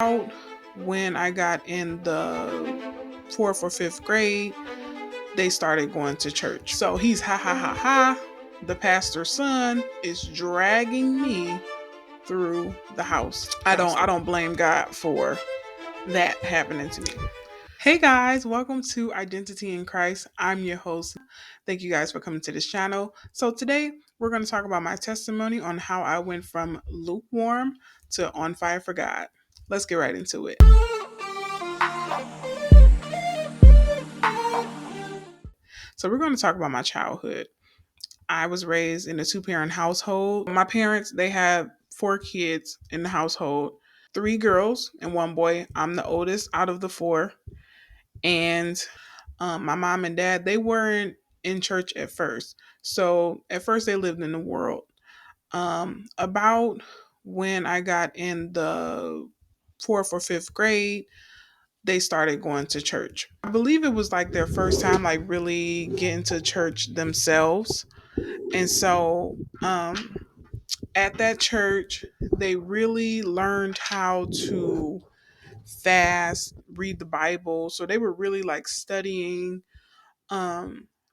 Out when I got in the fourth or fifth grade, they started going to church. So he's ha ha ha ha. The pastor's son is dragging me through the house. I don't blame God for that happening to me. Hey guys, welcome to Identity in Christ. I'm your host. Thank you guys for coming to this channel. So today we're going to talk about my testimony on how I went from lukewarm to on fire for God. Let's get right into it. So we're going to talk about my childhood. I was raised in a two-parent household. My parents, they have four kids in the household, three girls and one boy. I'm the oldest out of the four. And my mom and dad, they weren't in church at first. So at first they lived in the world. About when I got in the fourth or fifth grade, they started going to church. I believe it was like their first time like really getting to church themselves. And so at that church, they really learned how to fast, read the Bible. So they were really like studying,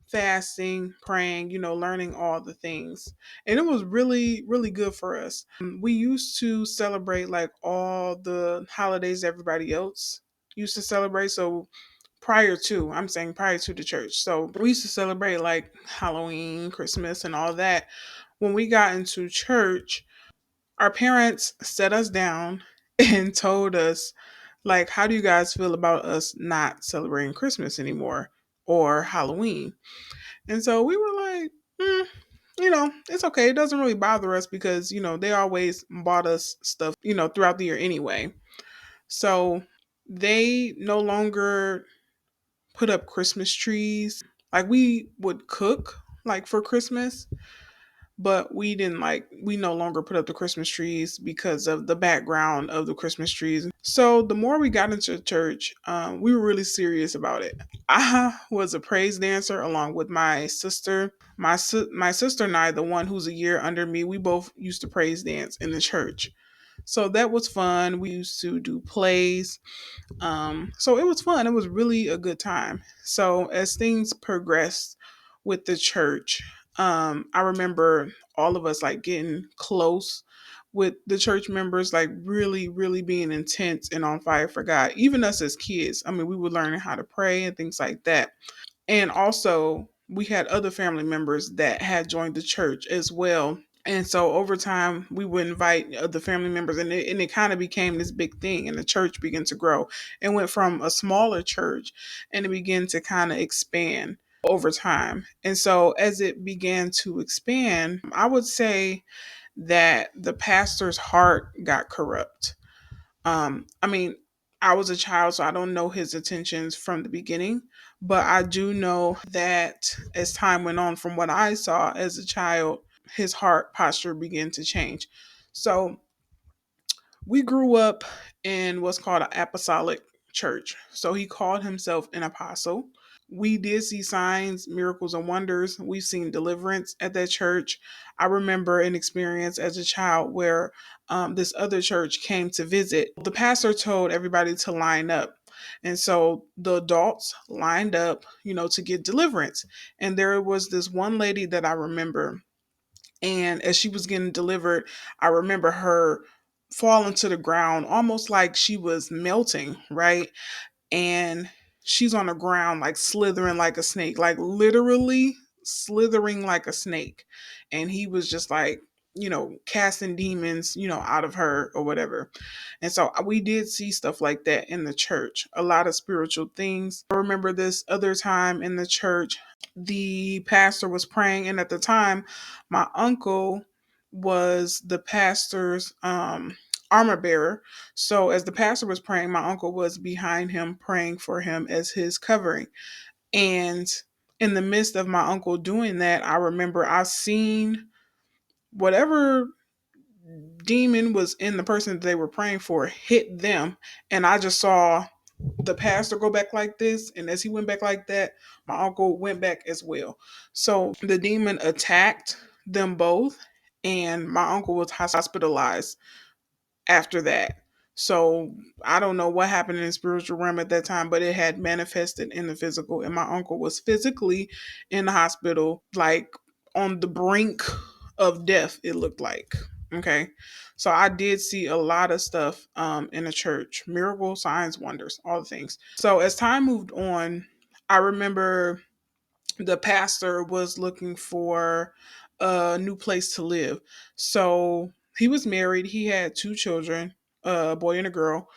fasting, praying, learning all the things. And it was really, really good for us. We used to celebrate like all the holidays everybody else used to celebrate. So prior to the church. So we used to celebrate like Halloween, Christmas, and all that. When we got into church, our parents set us down and told us, like, how do you guys feel about us not celebrating Christmas anymore or Halloween? And so we were like, it's okay. It doesn't really bother us because, they always bought us stuff, throughout the year anyway. So they no longer put up Christmas trees. Like we would cook like for Christmas, but we no longer put up the Christmas trees because of the background of the Christmas trees. So the more we got into church, we were really serious about it. I was a praise dancer along with my sister. My sister and I, the one who's a year under me, we both used to praise dance in the church. So that was fun. We used to do plays. So it was fun. It was really a good time. So as things progressed with the church, I remember all of us like getting close with the church members, like really, really being intense and on fire for God. Even us as kids, I mean, we were learning how to pray and things like that. And also, we had other family members that had joined the church as well. And so over time, we would invite other family members, and it kind of became this big thing, and the church began to grow. It went from a smaller church, and it began to kind of expand over time. And so as it began to expand, I would say that the pastor's heart got corrupt. I mean, I was a child, so I don't know his intentions from the beginning, but I do know that as time went on, from what I saw as a child, his heart posture began to change. So we grew up in what's called an apostolic church. So he called himself an apostle. We did see signs, miracles, and wonders. We've seen deliverance at that church. I remember an experience as a child where this other church came to visit. The pastor told everybody to line up. And so the adults lined up, to get deliverance. And there was this one lady that I remember. And as she was getting delivered, I remember her falling to the ground almost like she was melting, right? And she's on the ground like slithering like a snake, like literally slithering like a snake. And he was just like, casting demons, out of her or whatever. And so we did see stuff like that in the church, a lot of spiritual things. I remember this other time in the church, the pastor was praying, and at the time my uncle was the pastor's armor bearer. So as the pastor was praying, my uncle was behind him praying for him as his covering. And in the midst of my uncle doing that, I remember I seen whatever demon was in the person that they were praying for hit them. And I just saw the pastor go back like this. And as he went back like that, my uncle went back as well. So the demon attacked them both. And my uncle was hospitalized after that. So I don't know what happened in the spiritual realm at that time, but it had manifested in the physical. And my uncle was physically in the hospital, like on the brink of death, it looked like. Okay. So I did see a lot of stuff in the church, miracle, signs, wonders, all the things. So as time moved on, I remember the pastor was looking for a new place to live. So he was married, he had two children, a boy and a girl.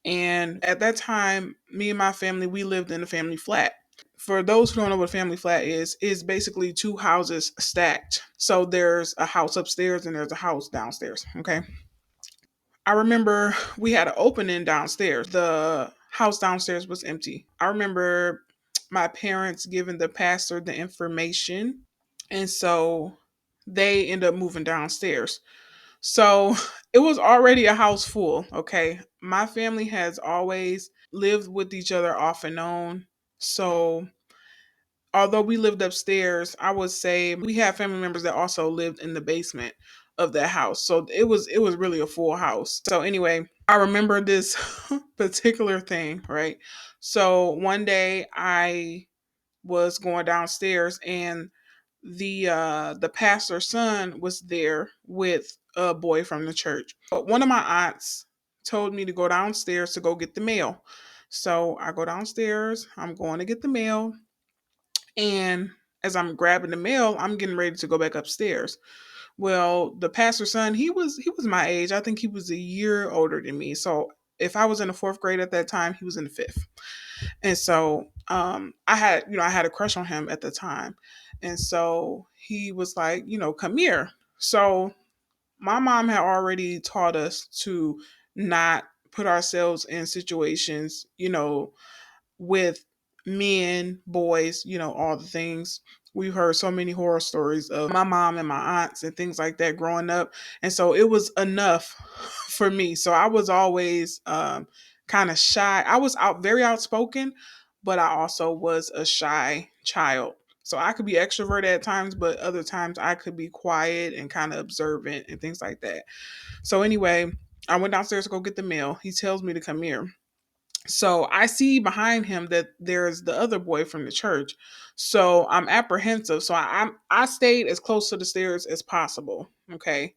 And at that time, me and my family, we lived in a family flat. For those who don't know what a family flat is basically two houses stacked. So there's a house upstairs and there's a house downstairs. Okay. I remember we had an opening downstairs. The house downstairs was empty. I remember my parents giving the pastor the information. And so they end up moving downstairs. So it was already a house full. Okay. My family has always lived with each other off and on. So although we lived upstairs, I would say we had family members that also lived in the basement of that house. So it was really a full house. So anyway, I remember this particular thing, right? So one day I was going downstairs and the pastor's son was there with a boy from the church. But one of my aunts told me to go downstairs to go get the mail. So I go downstairs, I'm going to get the mail, and as I'm grabbing the mail, I'm getting ready to go back upstairs. Well, the pastor's son, he was my age. I think he was a year older than me. So if I was in the fourth grade at that time, he was in the fifth. And so I had a crush on him at the time. And so he was like, come here. So my mom had already taught us to not put ourselves in situations, with men, boys, all the things. We've heard so many horror stories of my mom and my aunts and things like that growing up. And so it was enough for me. So I was always kind of shy. I was very outspoken, but I also was a shy child. So I could be extroverted at times, but other times I could be quiet and kind of observant and things like that. So anyway, I went downstairs to go get the mail. He tells me to come here. So I see behind him that there's the other boy from the church. So I'm apprehensive. So I stayed as close to the stairs as possible. Okay.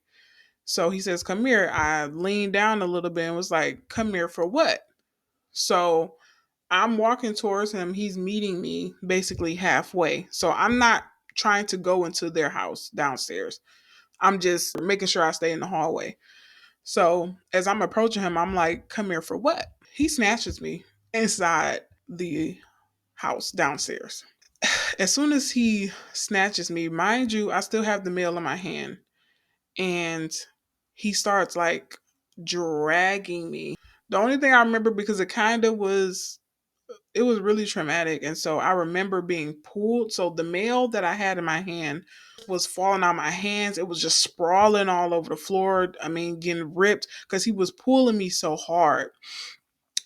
So he says, "Come here." I leaned down a little bit and was like, "Come here for what?" So I'm walking towards him. He's meeting me basically halfway. So I'm not trying to go into their house downstairs. I'm just making sure I stay in the hallway. So as I'm approaching him, I'm like, "Come here for what?" He snatches me inside the house downstairs. As soon as he snatches me, mind you, I still have the mail in my hand, and he starts like dragging me. The only thing I remember, because it was really traumatic, and so I remember being pulled. So the mail that I had in my hand was falling out of my hands. It was just sprawling all over the floor. I mean, getting ripped because he was pulling me so hard.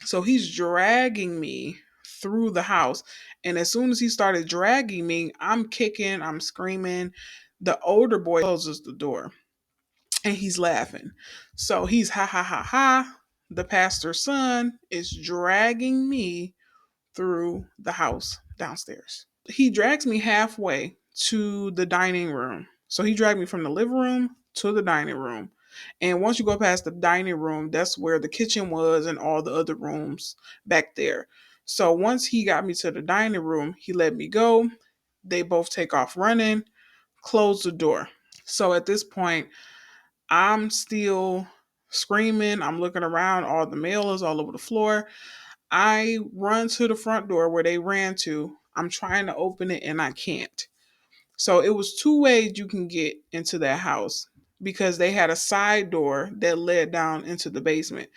So he's dragging me through the house. And as soon as he started dragging me, I'm kicking, I'm screaming. The older boy closes the door and he's laughing. So he's ha ha ha ha. The pastor's son is dragging me through the house downstairs. He drags me halfway to the dining room. So he dragged me from the living room to the dining room. And once you go past the dining room, that's where the kitchen was and all the other rooms back there. So once he got me to the dining room, he let me go. They both take off running, close the door. So at this point, I'm still screaming. I'm looking around. All the mail is all over the floor. I run to the front door where they ran to. I'm trying to open it and I can't. So it was two ways you can get into that house because they had a side door that led down into the basement.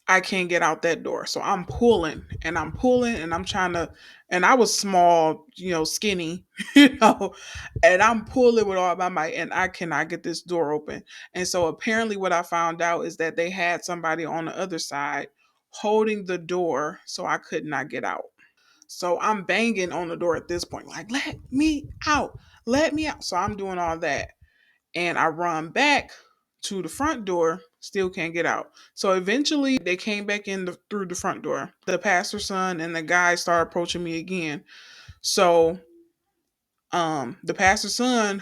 I can't get out that door. So I'm pulling and I'm pulling and I'm trying to, and I was small, skinny, and I'm pulling with all my might and I cannot get this door open. And so apparently what I found out is that they had somebody on the other side holding the door so I could not get out. So I'm banging on the door at this point, like, let me out, let me out. So I'm doing all that. And I run back to the front door, Still can't get out. So eventually they came back in through the front door. The pastor's son and the guy started approaching me again. So the pastor's son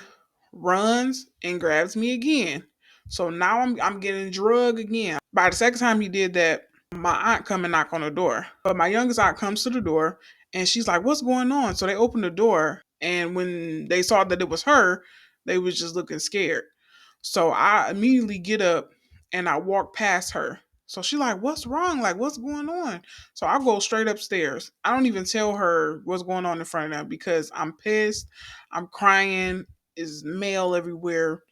runs and grabs me again. So now I'm getting drugged again. By the second time he did that, my aunt come and knock on the door. But my youngest aunt comes to the door and she's like, "What's going on?" So they open the door, and when they saw that it was her, they was just looking scared. So I immediately get up and I walk past her. So she like, "What's wrong? Like, what's going on?" So I go straight upstairs. I don't even tell her what's going on in front of them because I'm pissed. I'm crying. Is mail everywhere.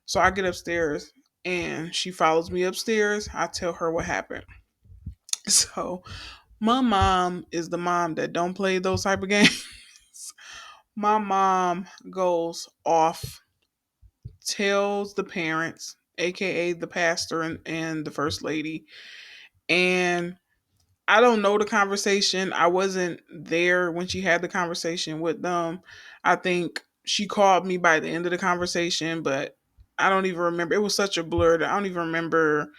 So I get upstairs and she follows me upstairs. I tell her what happened. So my mom is the mom that don't play those type of games. My mom goes off, tells the parents, aka the pastor and the first lady, and I don't know the conversation. I wasn't there when she had the conversation with them. I think she called me by the end of the conversation, but I don't even remember. It was such a blur that I don't even remember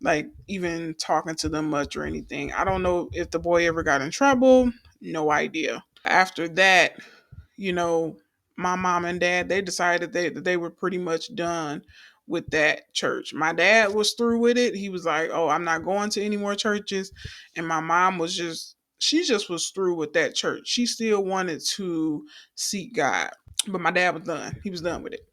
like even talking to them much or anything. I don't know if the boy ever got in trouble. No idea. After that, you know, my mom and dad, they decided that they were pretty much done with that church. My dad was through with it. He was like, "Oh, I'm not going to any more churches." And my mom was just she just was through with that church. She still wanted to seek God. But my dad was done. He was done with it.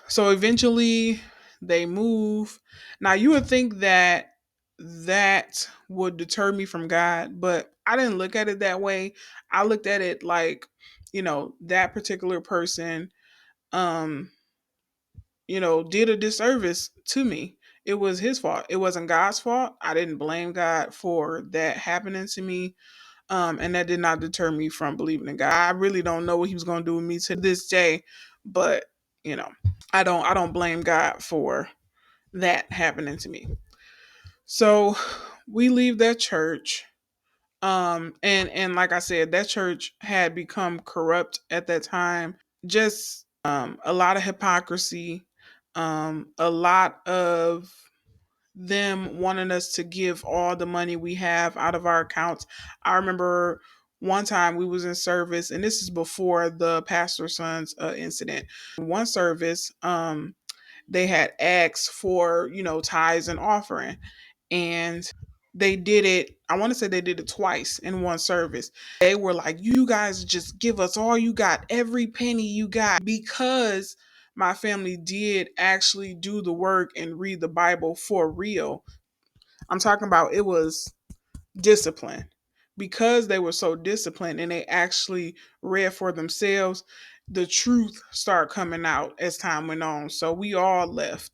So eventually they move. Now you would think that that would deter me from God, but I didn't look at it that way. I looked at it like, that particular person um, did a disservice to me. It was his fault. It wasn't God's fault. I didn't blame God for that happening to me. And that did not deter me from believing in God. I really don't know what he was going to do with me to this day, but you know. I don't blame God for that happening to me. So we leave that church. And like I said, that church had become corrupt at that time. Just a lot of hypocrisy, a lot of them wanting us to give all the money we have out of our accounts. I remember one time we was in service, and this is before the pastor's son's incident. One service, they had asked for, tithes and offering. And they did it, I want to say they did it twice in one service. They were like, "You guys just give us all you got, every penny you got." Because my family did actually do the work and read the Bible for real. I'm talking about it was discipline. Because they were so disciplined and they actually read for themselves, the truth started coming out as time went on. So we all left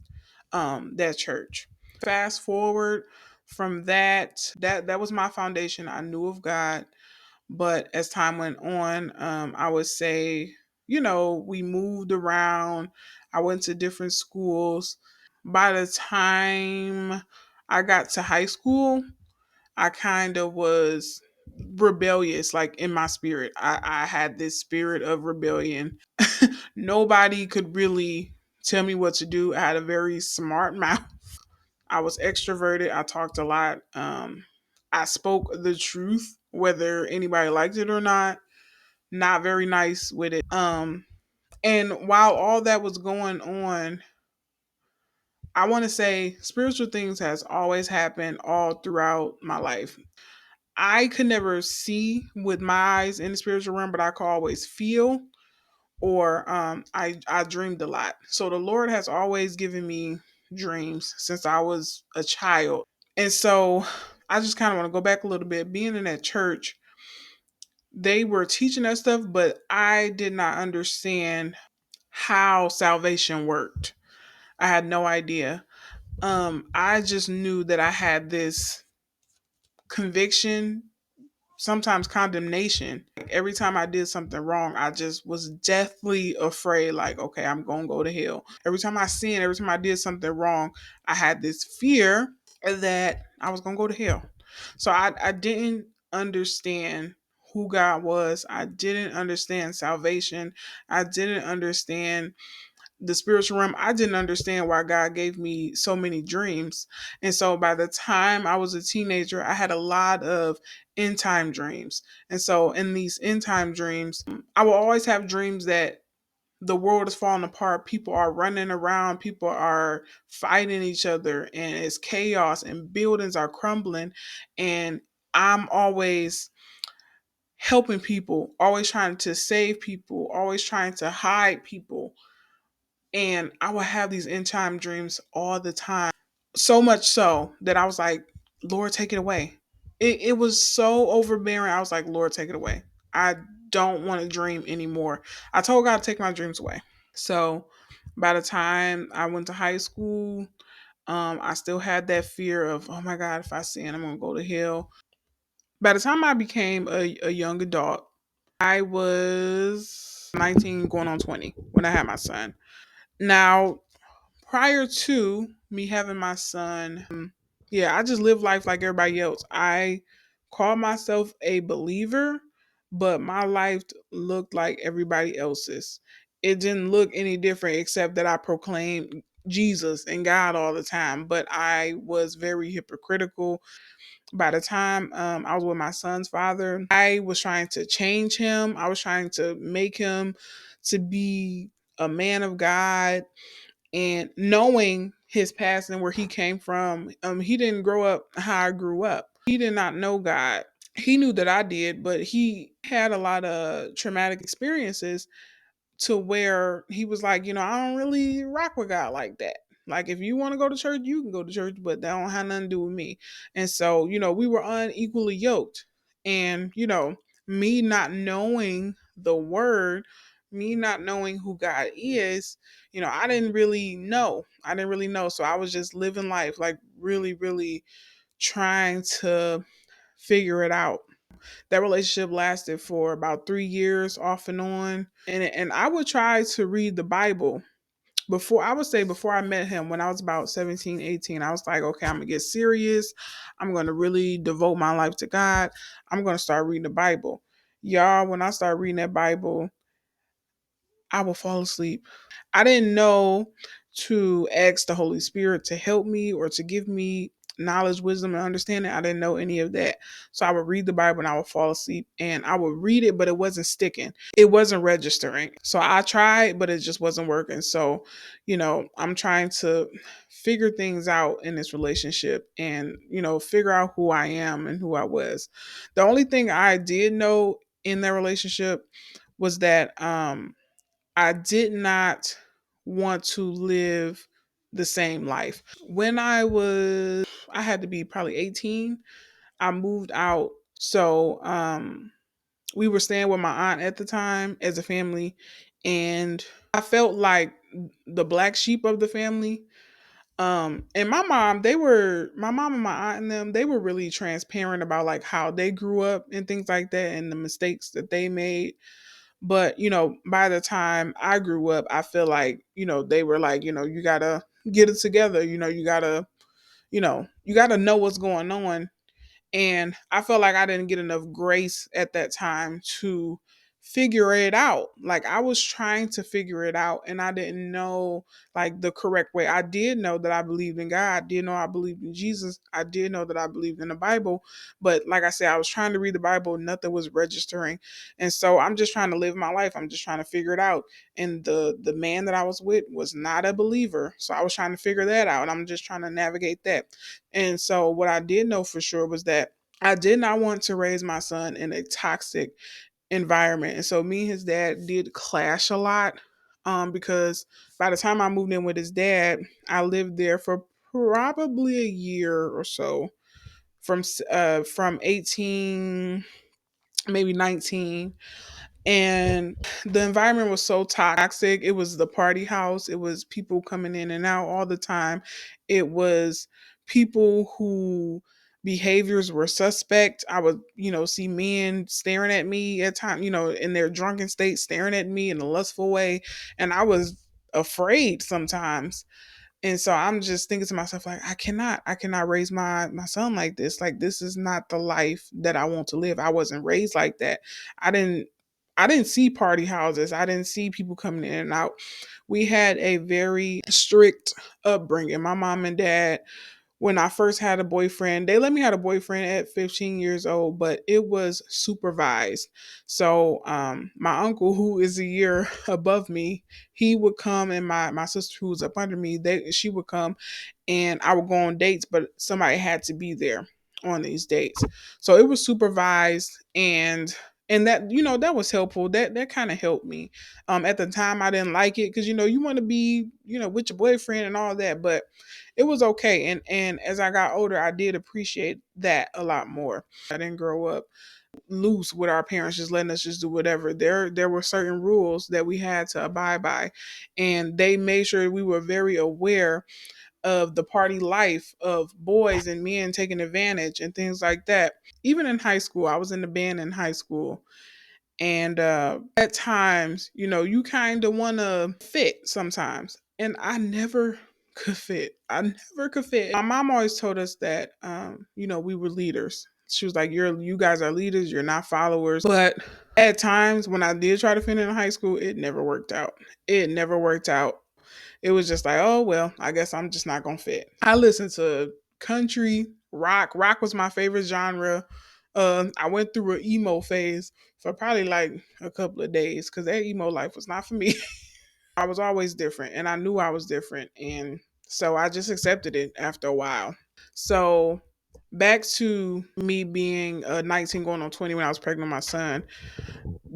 that church. Fast forward from that was my foundation. I knew of God, but as time went on, I would say, we moved around. I went to different schools. By the time I got to high school, I kind of was rebellious, like in my spirit. I had this spirit of rebellion. Nobody could really tell me what to do. I had a very smart mouth. I was extroverted. I talked a lot. I spoke the truth, whether anybody liked it or not. Not very nice with it. And while all that was going on, I want to say spiritual things has always happened all throughout my life. I could never see with my eyes in the spiritual realm, but I could always feel, or I dreamed a lot. So the Lord has always given me dreams since I was a child. And so I just kind of want to go back a little bit. Being in that church, they were teaching us stuff, but I did not understand how salvation worked. I had no idea. I just knew that I had this conviction, sometimes condemnation. Like every time I did something wrong, I just was deathly afraid, like, okay, I'm gonna go to hell. Every time I sinned, every time I did something wrong, I had this fear that I was gonna go to hell. So I didn't understand who God was. I didn't understand salvation. I didn't understand the spiritual realm, I didn't understand why God gave me so many dreams. And so by the time I was a teenager, I had a lot of end time dreams. And so in these end time dreams, I will always have dreams that the world is falling apart. People are running around. People are fighting each other, and it's chaos, and buildings are crumbling. And I'm always helping people, always trying to save people, always trying to hide people. And I would have these end time dreams all the time. So much so that I was like, Lord, take it away. It was so overbearing. I was like, Lord, take it away. I don't want to dream anymore. I told God to take my dreams away. So by the time I went to high school, I still had that fear of, oh my God, if I sin, I'm gonna go to hell. By the time I became a young adult, I was 19 going on 20 when I had my son. Now, prior to me having my son, yeah, I just lived life like everybody else. I called myself a believer, but my life looked like everybody else's. It didn't look any different except that I proclaimed Jesus and God all the time, but I was very hypocritical. By the time I was with my son's father, I was trying to change him. I was trying to make him to be a man of God, and knowing his past and where he came from. He didn't grow up how I grew up. He did not know God. He knew that I did, but he had a lot of traumatic experiences to where he was like, I don't really rock with God like that. Like, if you want to go to church, you can go to church, but that don't have nothing to do with me. And so, we were unequally yoked. And, me not knowing the word, me not knowing who God is, I didn't really know. I didn't really know. So I was just living life, like really, really trying to figure it out. That relationship lasted for about 3 years off and on. And I would try to read the Bible before, I would say before I met him, when I was about 17, 18. I was like, okay, I'm gonna get serious. I'm gonna really devote my life to God. I'm gonna start reading the Bible. Y'all, when I started reading that Bible, I will fall asleep. I didn't know to ask the Holy Spirit to help me or to give me knowledge, wisdom, and understanding. I didn't know any of that. So I would read the Bible and I would fall asleep, and I would read it, but it wasn't sticking. It wasn't registering. So I tried, but it just wasn't working. So, I'm trying to figure things out in this relationship and, figure out who I am and who I was. The only thing I did know in that relationship was that I did not want to live the same life. When I had to be probably 18, I moved out. So, we were staying with my aunt at the time as a family, and I felt like the black sheep of the family. And my mom and my aunt and them, they were really transparent about like how they grew up and things like that and the mistakes that they made. But, by the time I grew up, I feel like, they were like, you gotta get it together. You gotta know what's going on. And I felt like I didn't get enough grace at that time to figure it out. Like, I was trying to figure it out and I didn't know like the correct way. I did know that I believed in God. I did know I believed in Jesus. I did know that I believed in the Bible. But like I said, I was trying to read the Bible, nothing was registering. And so I'm just trying to live my life. I'm just trying to figure it out. And the man that I was with was not a believer. So I was trying to figure that out. I'm just trying to navigate that. And so what I did know for sure was that I did not want to raise my son in a toxic environment. And so me and his dad did clash a lot, because by the time I moved in with his dad, I lived there for probably a year or so, from 18, maybe 19. And the environment was so toxic. It was the party house. It was people coming in and out all the time. It was people who behaviors were suspect. I would, see men staring at me at times, in their drunken state, staring at me in a lustful way. And I was afraid sometimes. And so I'm just thinking to myself, like, I cannot raise my son like this. Like, this is not the life that I want to live. I wasn't raised like that. I didn't I didn't see party houses. I didn't see people coming in and out. We had a very strict upbringing. My mom and dad, when I first had a boyfriend, they let me have a boyfriend at 15 years old, but it was supervised. So my uncle, who is a year above me, he would come, and my sister who was up under me, she would come, and I would go on dates, but somebody had to be there on these dates. So it was supervised, and that, that was helpful. That kind of helped me. At the time I didn't like it because you want to be, with your boyfriend and all that, but it was okay. And as I got older, I did appreciate that a lot more. I didn't grow up loose with our parents just letting us just do whatever. There were certain rules that we had to abide by, and they made sure we were very aware of the party life of boys and men taking advantage and things like that. Even in high school, I was in the band in high school. And at times, you kind of want to fit sometimes. And I never could fit. I never could fit. My mom always told us that, we were leaders. She was like, you guys are leaders, you're not followers. But at times when I did try to fit in high school, it never worked out. It never worked out. It was just like, oh well, I guess I'm just not gonna fit. I listened to country, rock. Rock was my favorite genre. I went through an emo phase for probably like a couple of days because that emo life was not for me. I was always different, and I knew I was different, and so I just accepted it after a while. So back to me being 19 going on 20 when I was pregnant with my son.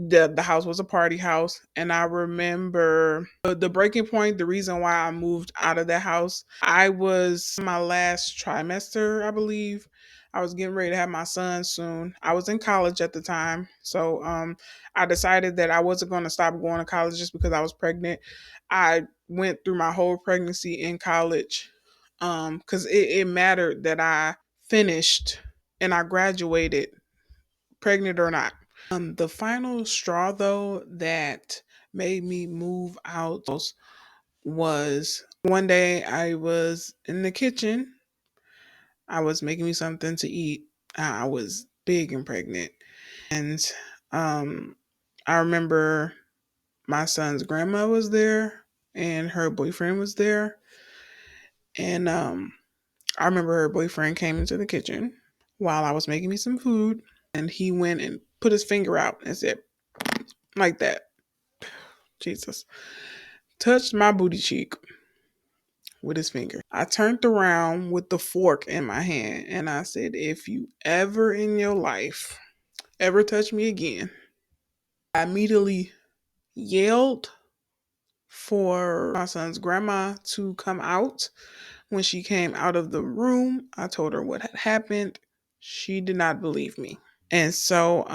The house was a party house, and I remember the breaking point, the reason why I moved out of that house. I was in my last trimester, I believe. I was getting ready to have my son soon. I was in college at the time, so I decided that I wasn't going to stop going to college just because I was pregnant. I went through my whole pregnancy in college because it mattered that I finished and I graduated, pregnant or not. The final straw though that made me move out was one day I was in the kitchen. I was making me something to eat. I was big and pregnant. And um I remember my son's grandma was there and her boyfriend was there. And I remember her boyfriend came into the kitchen while I was making me some food, and he went and put his finger out and said, like that. Jesus. Touched my booty cheek with his finger. I turned around with the fork in my hand and I said, if you ever in your life ever touch me again, I immediately yelled for my son's grandma to come out. When she came out of the room, I told her what had happened. She did not believe me. And so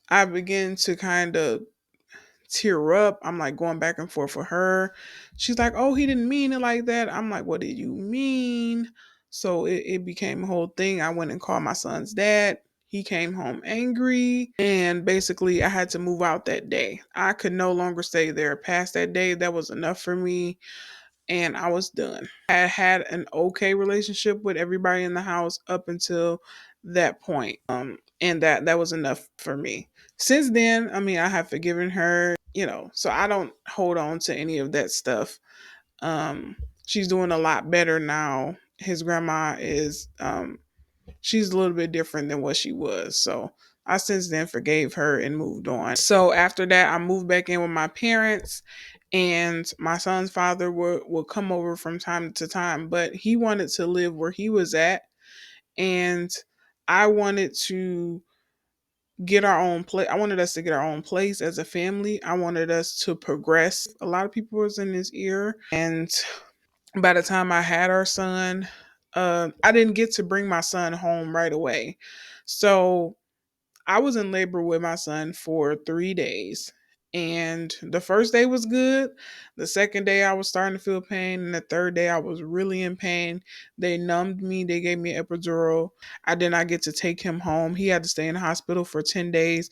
I began to kind of tear up. I'm like going back and forth with her. She's like, oh, he didn't mean it like that. I'm like, what did you mean? So it became a whole thing. I went and called my son's dad. He came home angry, and basically I had to move out that day. I could no longer stay there. Past that day, that was enough for me, and I was done. I had an okay relationship with everybody in the house up until that point. And that was enough for me. Since then, I mean, I have forgiven her, so I don't hold on to any of that stuff. She's doing a lot better now. His grandma is she's a little bit different than what she was. So I since then forgave her and moved on. So after that, I moved back in with my parents, and my son's father would come over from time to time, but he wanted to live where he was at, and I wanted to get our own place. I wanted us to get our own place as a family. I wanted us to progress. A lot of people was in his ear, and by the time I had our son, I didn't get to bring my son home right away. So I was in labor with my son for 3 days. And the first day was good. The second day, I was starting to feel pain. And the third day, I was really in pain. They numbed me. They gave me an epidural. I did not get to take him home. He had to stay in the hospital for 10 days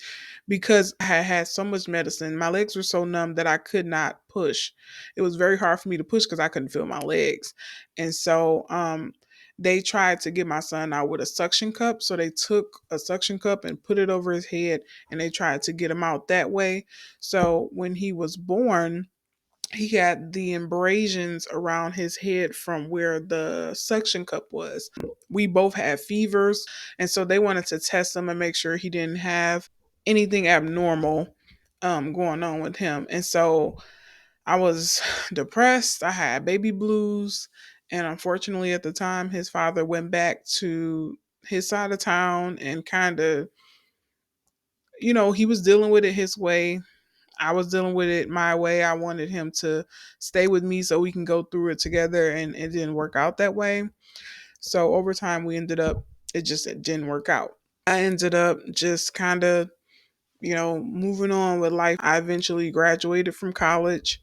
because I had had so much medicine. My legs were so numb that I could not push. It was very hard for me to push because I couldn't feel my legs. And so, they tried to get my son out with a suction cup. So they took a suction cup and put it over his head and they tried to get him out that way. So when he was born, he had the abrasions around his head from where the suction cup was. We both had fevers, and so they wanted to test him and make sure he didn't have anything abnormal going on with him. And so I was depressed. I had baby blues, and unfortunately, at the time, his father went back to his side of town and kind of, he was dealing with it his way. I was dealing with it my way. I wanted him to stay with me so we can go through it together, and it didn't work out that way. So over time, it didn't work out. I ended up just kind of, moving on with life. I eventually graduated from college.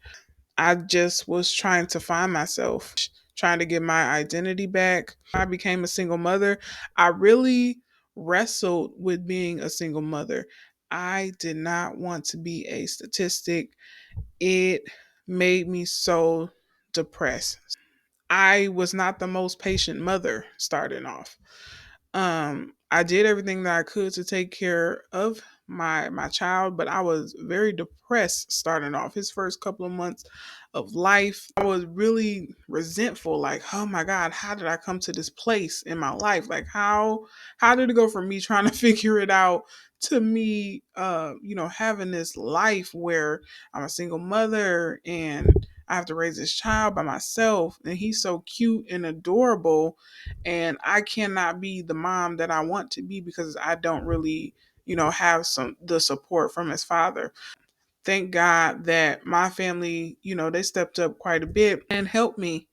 I just was trying to find myself, trying to get my identity back. I became a single mother. I really wrestled with being a single mother. I did not want to be a statistic. It made me so depressed. I was not the most patient mother starting off. I did everything that I could to take care of my child, but I was very depressed starting off his first couple of months of life. I was really resentful, like, oh my God, how did I come to this place in my life? Like how did it go from me trying to figure it out to me having this life where I'm a single mother and I have to raise this child by myself, and he's so cute and adorable, and I cannot be the mom that I want to be because I don't really, have some the support from his father. Thank God that my family, they stepped up quite a bit and helped me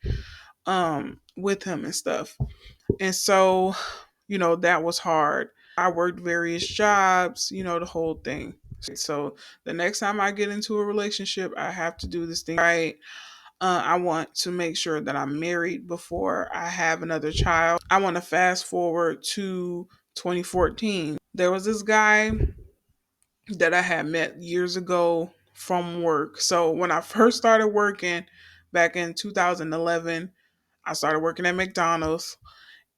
with him and stuff. And so, that was hard. I worked various jobs, the whole thing. So the next time I get into a relationship, I have to do this thing right. I want to make sure that I'm married before I have another child. I want to fast forward to 2014. There was this guy that I had met years ago from work. So when I first started working back in 2011, I started working at McDonald's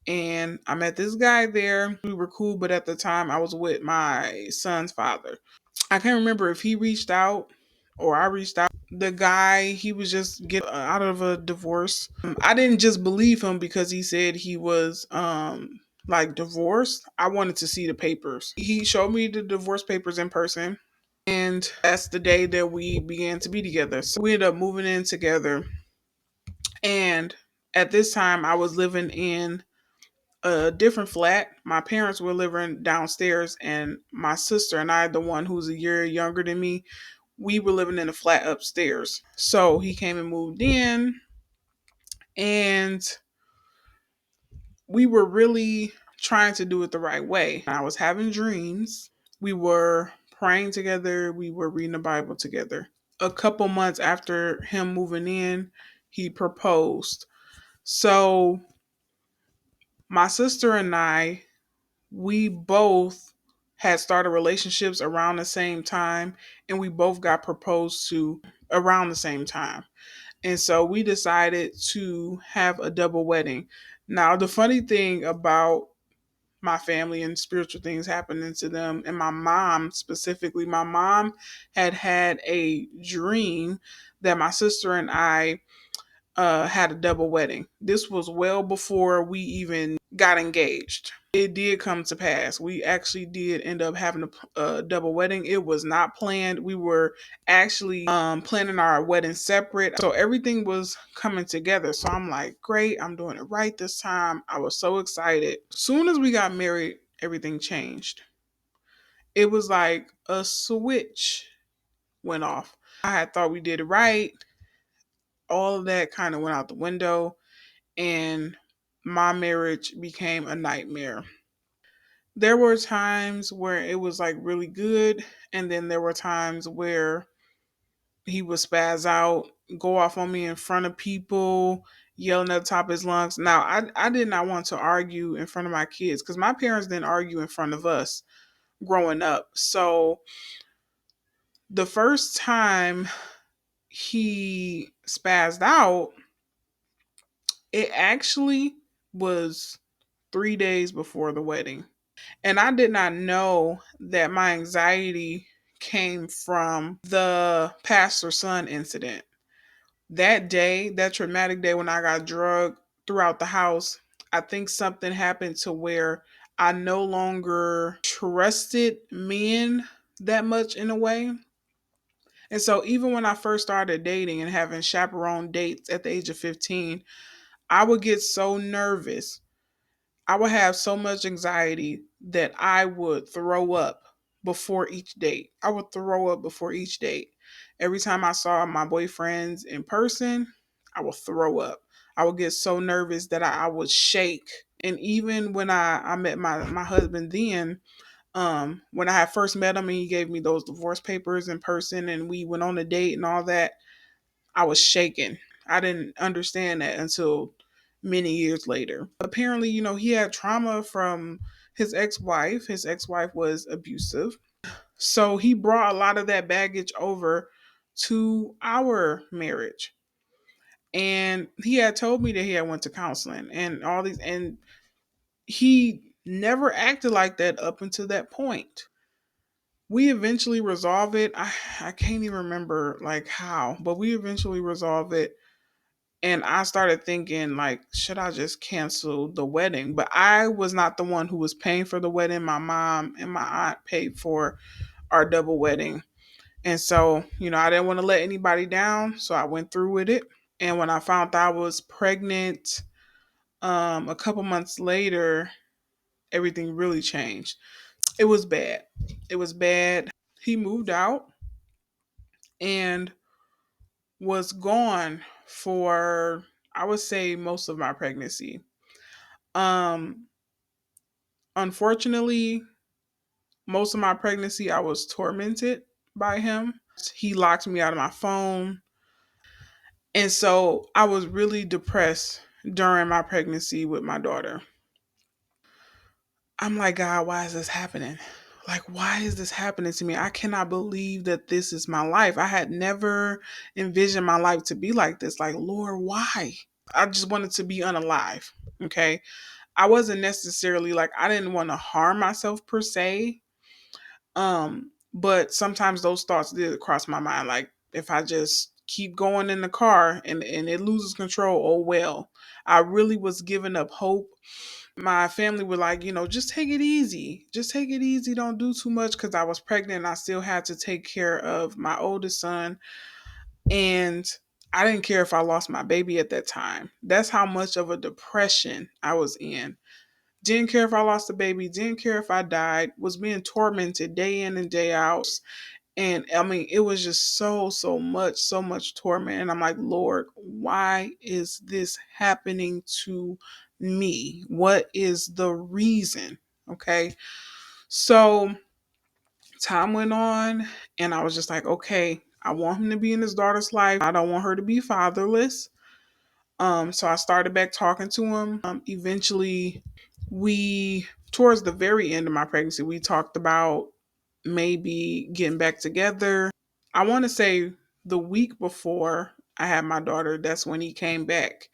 and I met this guy there. We were cool, but at the time I was with my son's father. I can't remember if he reached out or I reached out. The guy, he was just getting out of a divorce. I didn't just believe him because he said he was like divorced. I wanted to see the papers. He showed me the divorce papers in person, and that's the day that we began to be together. So we ended up moving in together. And at this time I was living in a different flat. My parents were living downstairs, and my sister and I, the one who's a year younger than me, we were living in a flat upstairs. So he came and moved in, and we were really trying to do it the right way. I was having dreams. We were praying together. We were reading the Bible together. A couple months after him moving in, he proposed. So my sister and I, we both had started relationships around the same time, and we both got proposed to around the same time. And so we decided to have a double wedding. Now, the funny thing about my family and spiritual things happening to them, and my mom specifically, my mom had a dream that my sister and I had a double wedding. This was well before we even got engaged. It did come to pass. We actually did end up having a double wedding. It was not planned. We were actually planning our wedding separate. So everything was coming together. So I'm like, great, I'm doing it right this time. I was so excited. Soon as we got married, everything changed. It was like a switch went off. I had thought we did it right. All of that kind of went out the window, and my marriage became a nightmare. There were times where it was like really good, and then there were times where he would spaz out, go off on me in front of people, yelling at the top of his lungs. Now, I did not want to argue in front of my kids because my parents didn't argue in front of us growing up. So the first time he spazzed out, it actually was 3 days before the wedding. And I did not know that my anxiety came from the pastor son incident. That day, that traumatic day when I got drugged throughout the house, I think something happened to where I no longer trusted men that much in a way. And so even when I first started dating and having chaperone dates at the age of 15, I would get so nervous. I would have so much anxiety that I would throw up before each date. I would throw up before each date. Every time I saw my boyfriends in person, I would throw up. I would get so nervous that I would shake. And even when I met my husband then, when I had first met him and he gave me those divorce papers in person and we went on a date and all that, I was shaking. I didn't understand that until many years later. Apparently, he had trauma from his ex-wife. His ex-wife was abusive. So he brought a lot of that baggage over to our marriage. And he had told me that he had went to counseling and all these, and he never acted like that up until that point. We eventually resolve it. I can't even remember like how, but we eventually resolve it. And I started thinking, like, should I just cancel the wedding? But I was not the one who was paying for the wedding. My mom and my aunt paid for our double wedding. And so, I didn't want to let anybody down. So I went through with it. And when I found out I was pregnant, a couple months later, everything really changed. It was bad. It was bad. He moved out and was gone for, I would say, most of my pregnancy. Um, Unfortunately, most of my pregnancy, I was tormented by him. He locked me out of my phone. And so I was really depressed during my pregnancy with my daughter. I'm like, God, why is this happening? Like, why is this happening to me? I cannot believe that this is my life. I had never envisioned my life to be like this. Like, Lord, why? I just wanted to be unalive. Okay. I wasn't necessarily like, I didn't want to harm myself per se. But sometimes those thoughts did cross my mind. Like, if I just keep going in the car and it loses control, oh well. I really was giving up hope. My family were like, just take it easy. Just take it easy. Don't do too much because I was pregnant and I still had to take care of my oldest son. And I didn't care if I lost my baby at that time. That's how much of a depression I was in. Didn't care if I lost the baby, didn't care if I died, was being tormented day in and day out. And I mean, it was just so much torment. And I'm like, Lord, why is this happening to me? What is the reason? Okay. So time went on, and I was just like, okay, I want him to be in his daughter's life. I don't want her to be fatherless. So I started back talking to him. Eventually, we, towards the very end of my pregnancy, we talked about maybe getting back together. I want to say the week before I had my daughter, that's when he came back.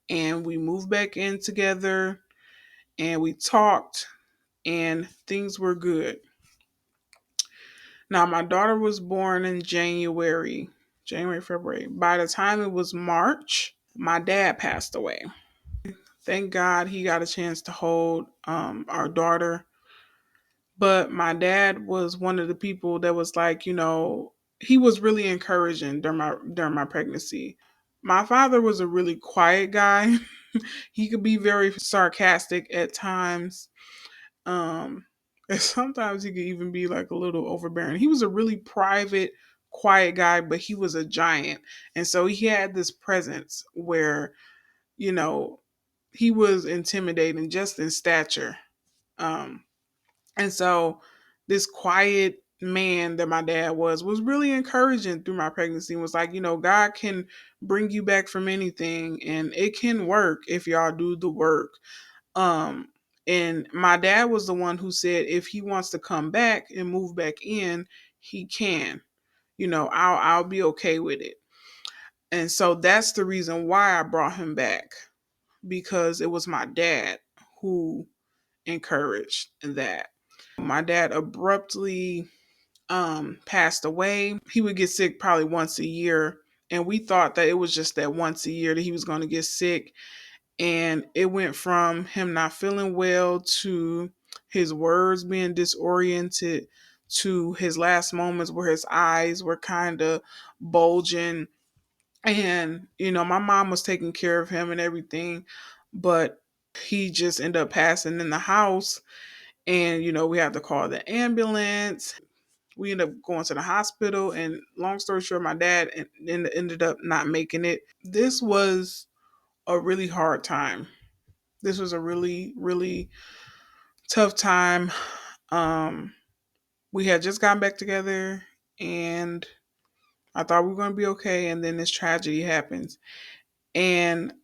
And we moved back in together and we talked and things were good. Now, my daughter was born in January, February. By the time it was March, my dad passed away. Thank God he got a chance to hold our daughter. But my dad was one of the people that was like, he was really encouraging during my pregnancy. My father was a really quiet guy. He could be very sarcastic at times. And sometimes he could even be like a little overbearing. He was a really private, quiet guy, but he was a giant. And so he had this presence where, you know, he was intimidating just in stature. Um, and so this quiet man that my dad was really encouraging through my pregnancy and was like, God can bring you back from anything and it can work if y'all do the work. Um and my dad was the one who said if he wants to come back and move back in, he can. I'll be okay with it. And so that's the reason why I brought him back because it was my dad who encouraged that. My dad abruptly passed away. He would get sick probably once a year. And we thought that it was just that once a year that he was going to get sick. And it went from him not feeling well to his words being disoriented to his last moments where his eyes were kind of bulging. And, my mom was taking care of him and everything, but he just ended up passing in the house. And, we had to call the ambulance. We ended up going to the hospital. And long story short, my dad ended up not making it. This was a really hard time. This was a really, really tough time. Um, we had just gotten back together and I thought we were going to be okay. And then this tragedy happens. And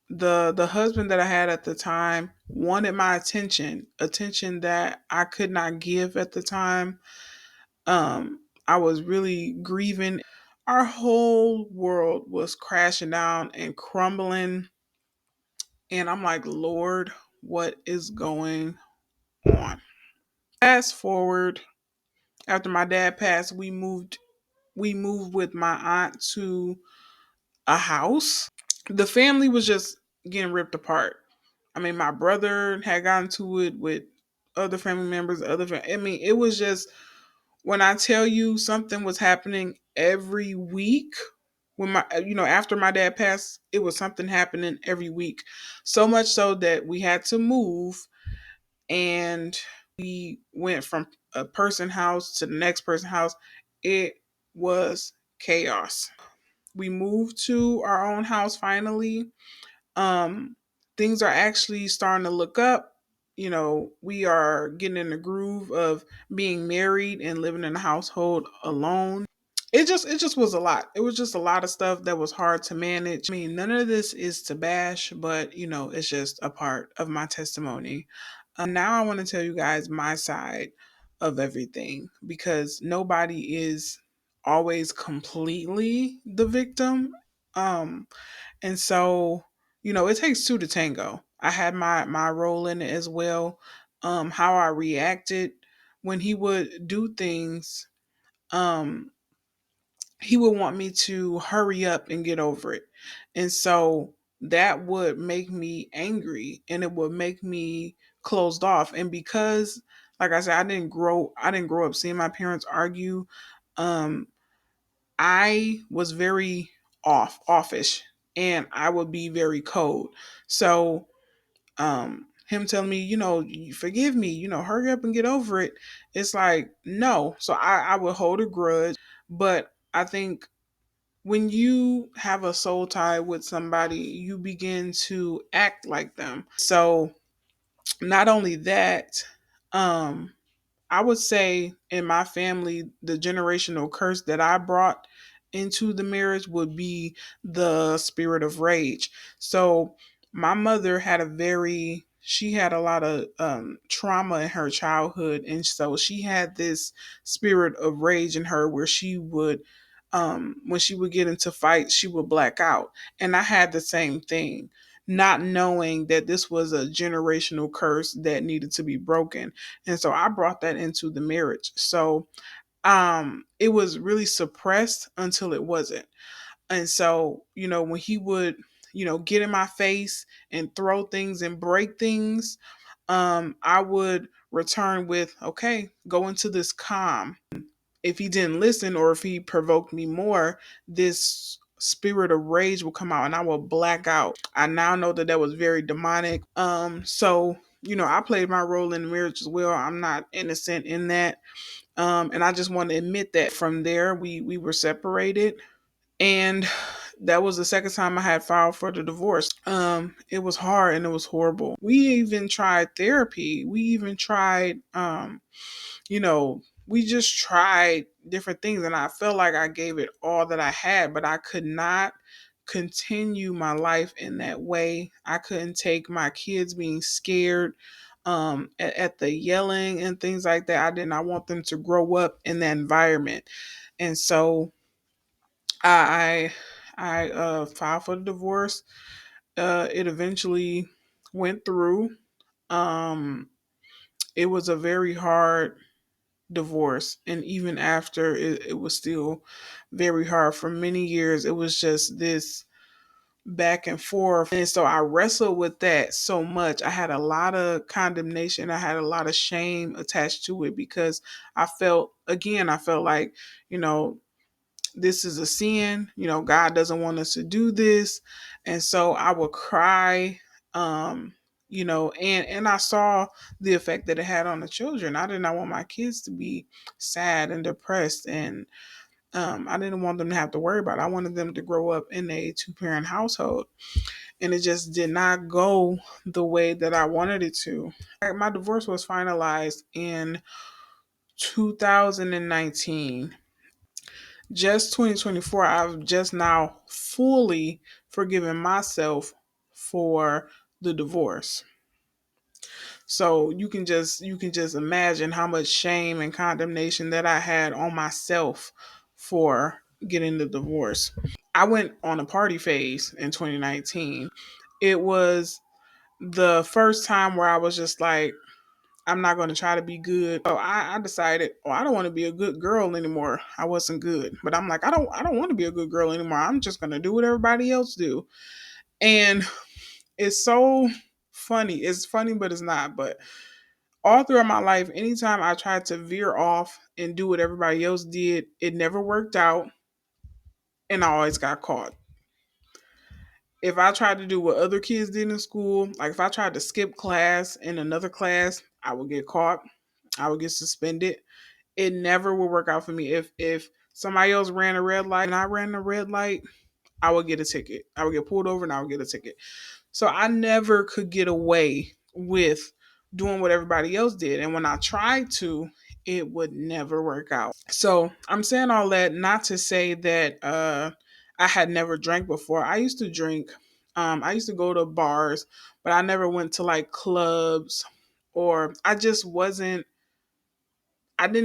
the husband that I had at the time wanted my attention that I could not give at the time. I was really grieving. Our whole world was crashing down and crumbling. And I'm like, Lord, what is going on? Fast forward, after my dad passed, we moved with my aunt to a house. The family was just getting ripped apart. I mean, my brother had gotten to it with other family members, I mean, it was just, when I tell you something was happening every week, when after my dad passed, it was something happening every week. So much so that we had to move, and we went from a person house to the next person house. It was chaos. We moved to our own house finally. um Things are actually starting to look up. We are getting in the groove of being married and living in a household alone. It just was a lot. It was just a lot of stuff that was hard to manage. I mean, none of this is to bash, but it's just a part of my testimony. Now I want to tell you guys my side of everything, because nobody is always completely the victim. um and so, it takes two to tango. I had my role in it as well. How I reacted when he would do things, um, he would want me to hurry up and get over it. And so that would make me angry and it would make me closed off. And because, like I said, I didn't grow up seeing my parents argue. Um I was very offish, and I would be very cold. So, him telling me, "You forgive me, hurry up and get over it." It's like, no. So I would hold a grudge. But I think when you have a soul tie with somebody, you begin to act like them. So not only that, um, I would say in my family, the generational curse that I brought into the marriage would be the spirit of rage. So my mother she had a lot of trauma in her childhood. And so she had this spirit of rage in her where when she would get into fights, she would black out. And I had the same thing, not knowing that this was a generational curse that needed to be broken. And so I brought that into the marriage. So it was really suppressed until it wasn't. And so, when he would, get in my face and throw things and break things, I would return with, okay, go into this calm. If he didn't listen or if he provoked me more, this spirit of rage will come out and I will black out. I now know that that was very demonic. So, I played my role in the marriage as well. I'm not innocent in that. And I just want to admit that. From there, we were separated. And that was the second time I had filed for the divorce. It was hard and it was horrible. We even tried therapy. We even tried we just tried different things, and I felt like I gave it all that I had, but I could not continue my life in that way. I couldn't take my kids being scared at the yelling and things like that. I did not want them to grow up in that environment. And so I filed for the divorce. It eventually went through. Um, it was a very hard divorce, and even after it was still very hard for many years. It was just this back and forth, and so I wrestled with that so much. I had a lot of condemnation, I had a lot of shame attached to it, because I felt like, you know, this is a sin, God doesn't want us to do this. And so I would cry, um and I saw the effect that it had on the children. I did not want my kids to be sad and depressed, and I didn't want them to have to worry about it. I wanted them to grow up in a two-parent household, and it just did not go the way that I wanted it to. My divorce was finalized in 2019. Just 2024, I've just now fully forgiven myself for the divorce. So you can just imagine how much shame and condemnation that I had on myself for getting the divorce. I went on a party phase in 2019. It was the first time where I was just like, I'm not going to try to be good. So I decided, oh, I don't want to be a good girl anymore. I wasn't good, but I'm like, I don't want to be a good girl anymore. I'm just going to do what everybody else do. And it's so funny. It's funny, but it's not. But all throughout my life, anytime I tried to veer off and do what everybody else did, it never worked out, and I always got caught. If I tried to do what other kids did in school, like if I tried to skip class in another class, I would get caught. I would get suspended. It never would work out for me. If somebody else ran a red light and I ran a red light, I would get a ticket. I would get pulled over and I would get a ticket. So I never could get away with doing what everybody else did. And when I tried to, it would never work out. So I'm saying all that not to say that I had never drank before. I used to drink. I used to go to bars, but I never went to like clubs, or I didn't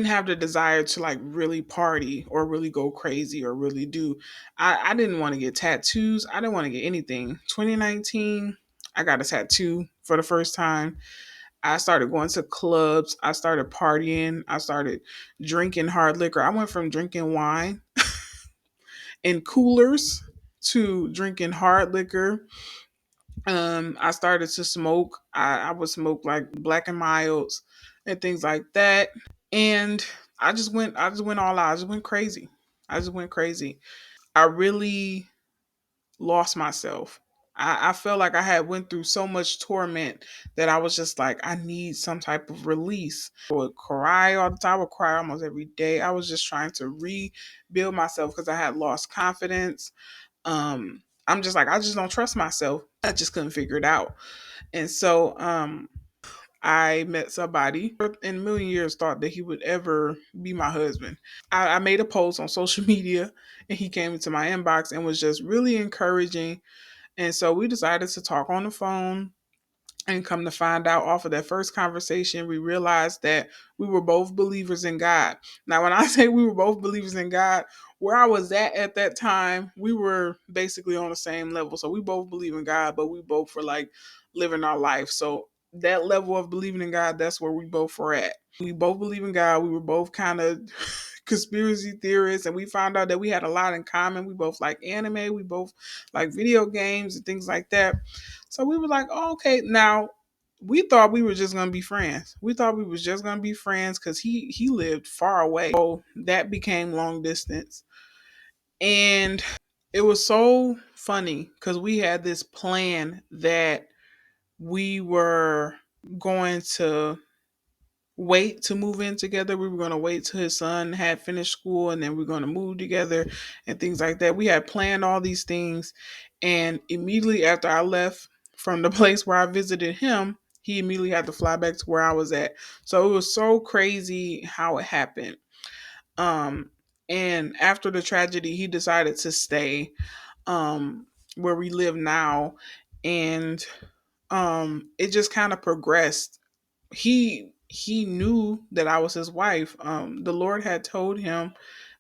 have the desire to like really party or really go crazy or really do. I didn't want to get tattoos. I didn't want to get anything. 2019, I got a tattoo for the first time. I started going to clubs. I started partying. I started drinking hard liquor. I went from drinking wine in coolers to drinking hard liquor. I started to smoke. I would smoke like Black and Milds and things like that. And I just went all out. I just went crazy. I just went crazy. I really lost myself. I felt like I had went through so much torment that I was just like, I need some type of release. I would cry all the time. I would cry almost every day. I was just trying to rebuild myself because I had lost confidence. I'm just like, I just don't trust myself. I just couldn't figure it out. And so I met somebody in a million years thought that he would ever be my husband. I made a post on social media, and he came into my inbox and was just really encouraging. And so we decided to talk on the phone. And come to find out, off of that first conversation, we realized that we were both believers in God. Now, when I say we were both believers in God, where I was at that time, we were basically on the same level. So we both believe in God, but we both were like living our life. So that level of believing in God, that's where we both were at. We both believe in God. We were both kind of conspiracy theorists, and we found out that we had a lot in common. We both like anime. We both like video games and things like that. So we were like, oh, okay. Now we thought we were just gonna be friends. We thought we was just gonna be friends because he lived far away. So that became long distance. And it was so funny because we had this plan that we were going to wait to move in together. We were going to wait till his son had finished school, and then we are going to move together and things like that. We had planned all these things. And immediately after I left from the place where I visited him, he immediately had to fly back to where I was at. So it was so crazy how it happened. Um, and after the tragedy, he decided to stay where we live now. And it just kind of progressed. He knew that I was his wife. The Lord had told him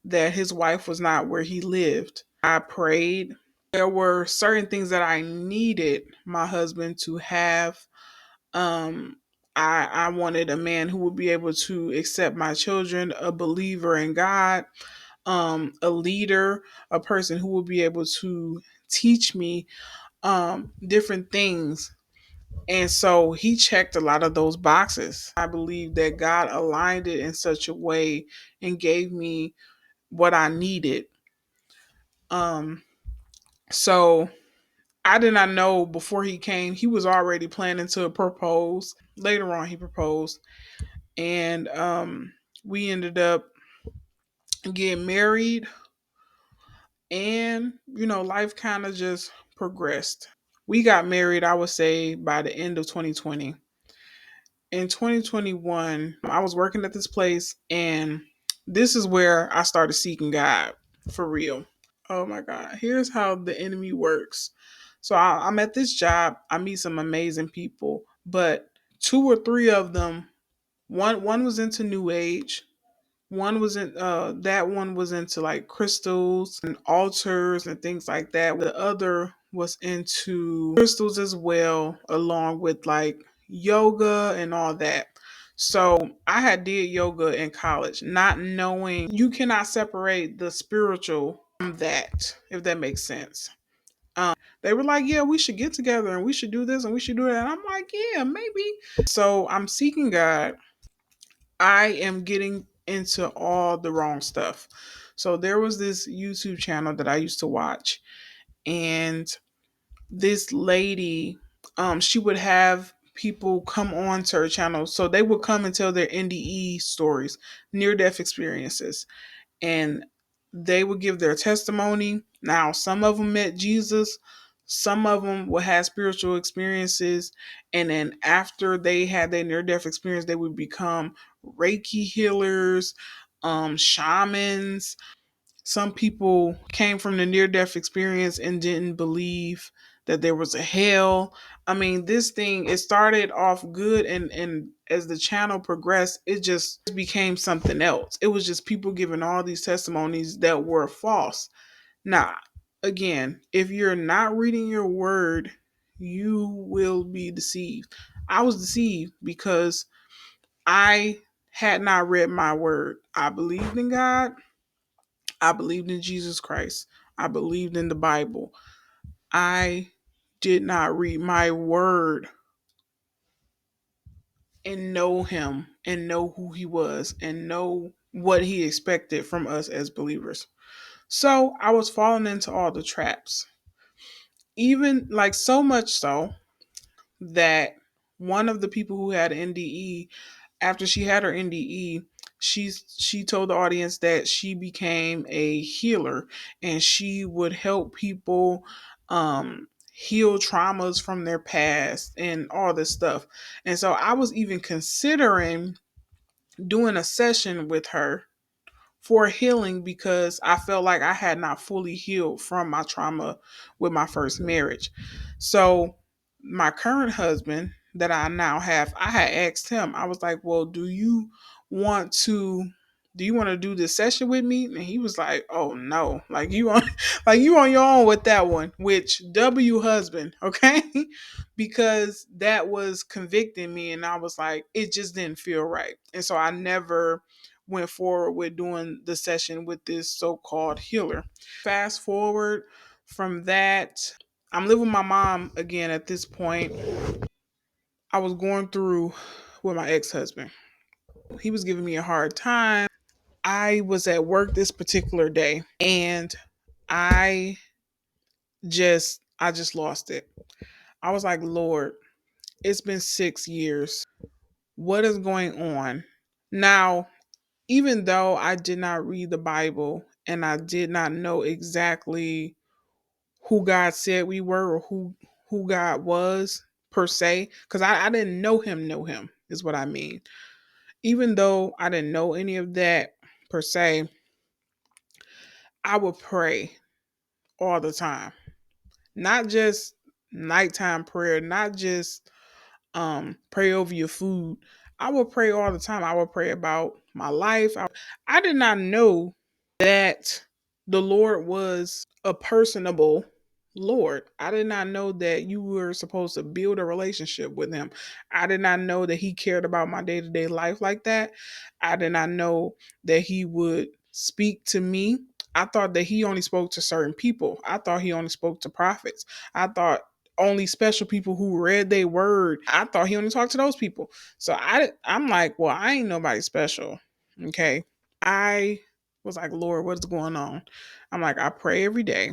that his wife was not where he lived. I prayed. There were certain things that I needed my husband to have. Um, I wanted a man who would be able to accept my children, a believer in God, a leader, a person who would be able to teach me different things. And so he checked a lot of those boxes. I believe that God aligned it in such a way and gave me what I needed. Um, so I did not know before he came, he was already planning to propose. Later on, he proposed. And we ended up getting married. And, life kind of just progressed. We got married, I would say, by the end of 2020. In 2021, I was working at this place, and this is where I started seeking God for real. Oh my God. Here's how the enemy works. So I'm at this job, I meet some amazing people, but two or three of them, one was into new age. One was in that one was into like crystals and altars and things like that. The other was into crystals as well, along with like yoga and all that. So I had did yoga in college, not knowing you cannot separate the spiritual from that, if that makes sense. They were like, yeah, we should get together and we should do this and we should do that. And I'm like, yeah, maybe. So I'm seeking God. I am getting into all the wrong stuff. So there was this YouTube channel that I used to watch, and this lady, she would have people come on to her channel. So they would come and tell their NDE stories, near death experiences, and they would give their testimony. Now, some of them met Jesus, some of them would have spiritual experiences, and then after they had their near death experience, they would become Reiki healers, shamans. Some people came from the near death experience and didn't believe that there was a hell. I mean, this thing, it started off good, and as the channel progressed, it just became something else. It was just people giving all these testimonies that were false. Now, again, if you're not reading your word, you will be deceived. I was deceived because I had not read my word. I believed in God. I believed in Jesus Christ. I believed in the Bible. I did not read my word and know him and know who he was and know what he expected from us as believers. So I was falling into all the traps. Even like so much so that one of the people who had NDE, after she had her NDE, she told the audience that she became a healer and she would help people heal traumas from their past and all this stuff. And so I was even considering doing a session with her for healing because I felt like I had not fully healed from my trauma with my first marriage. So, my current husband that I now have, I had asked him, I was like, well, want to you want to do this session with me? And he was like, oh no, like you on like you on your own with that one, which W husband, okay? Because that was convicting me and I was like, it just didn't feel right. And so I never went forward with doing the session with this so-called healer. Fast forward from that, I'm living with my mom again at this point. I was going through with my ex-husband. He was giving me a hard time. I was at work this particular day and I I just lost it. I was like, Lord, it's been 6 years. What is going on? Now, even though I did not read the Bible and I did not know exactly who God said we were or who God was per se, because I didn't know him is what I mean. Even though I didn't know any of that per se, I would pray all the time. Not just nighttime prayer, not just pray over your food. I would pray all the time. I would pray about my life. I did not know that the Lord was a personable. Lord. I did not know that you were supposed to build a relationship with him. I did not know that he cared about my day to day life like that. I did not know that he would speak to me. I thought that he only spoke to certain people. I thought he only spoke to prophets. I thought only special people who read their word. I thought he only talked to those people. So I'm like, well, I ain't nobody special. Okay. I was like, Lord, what's going on? I'm like, I pray every day.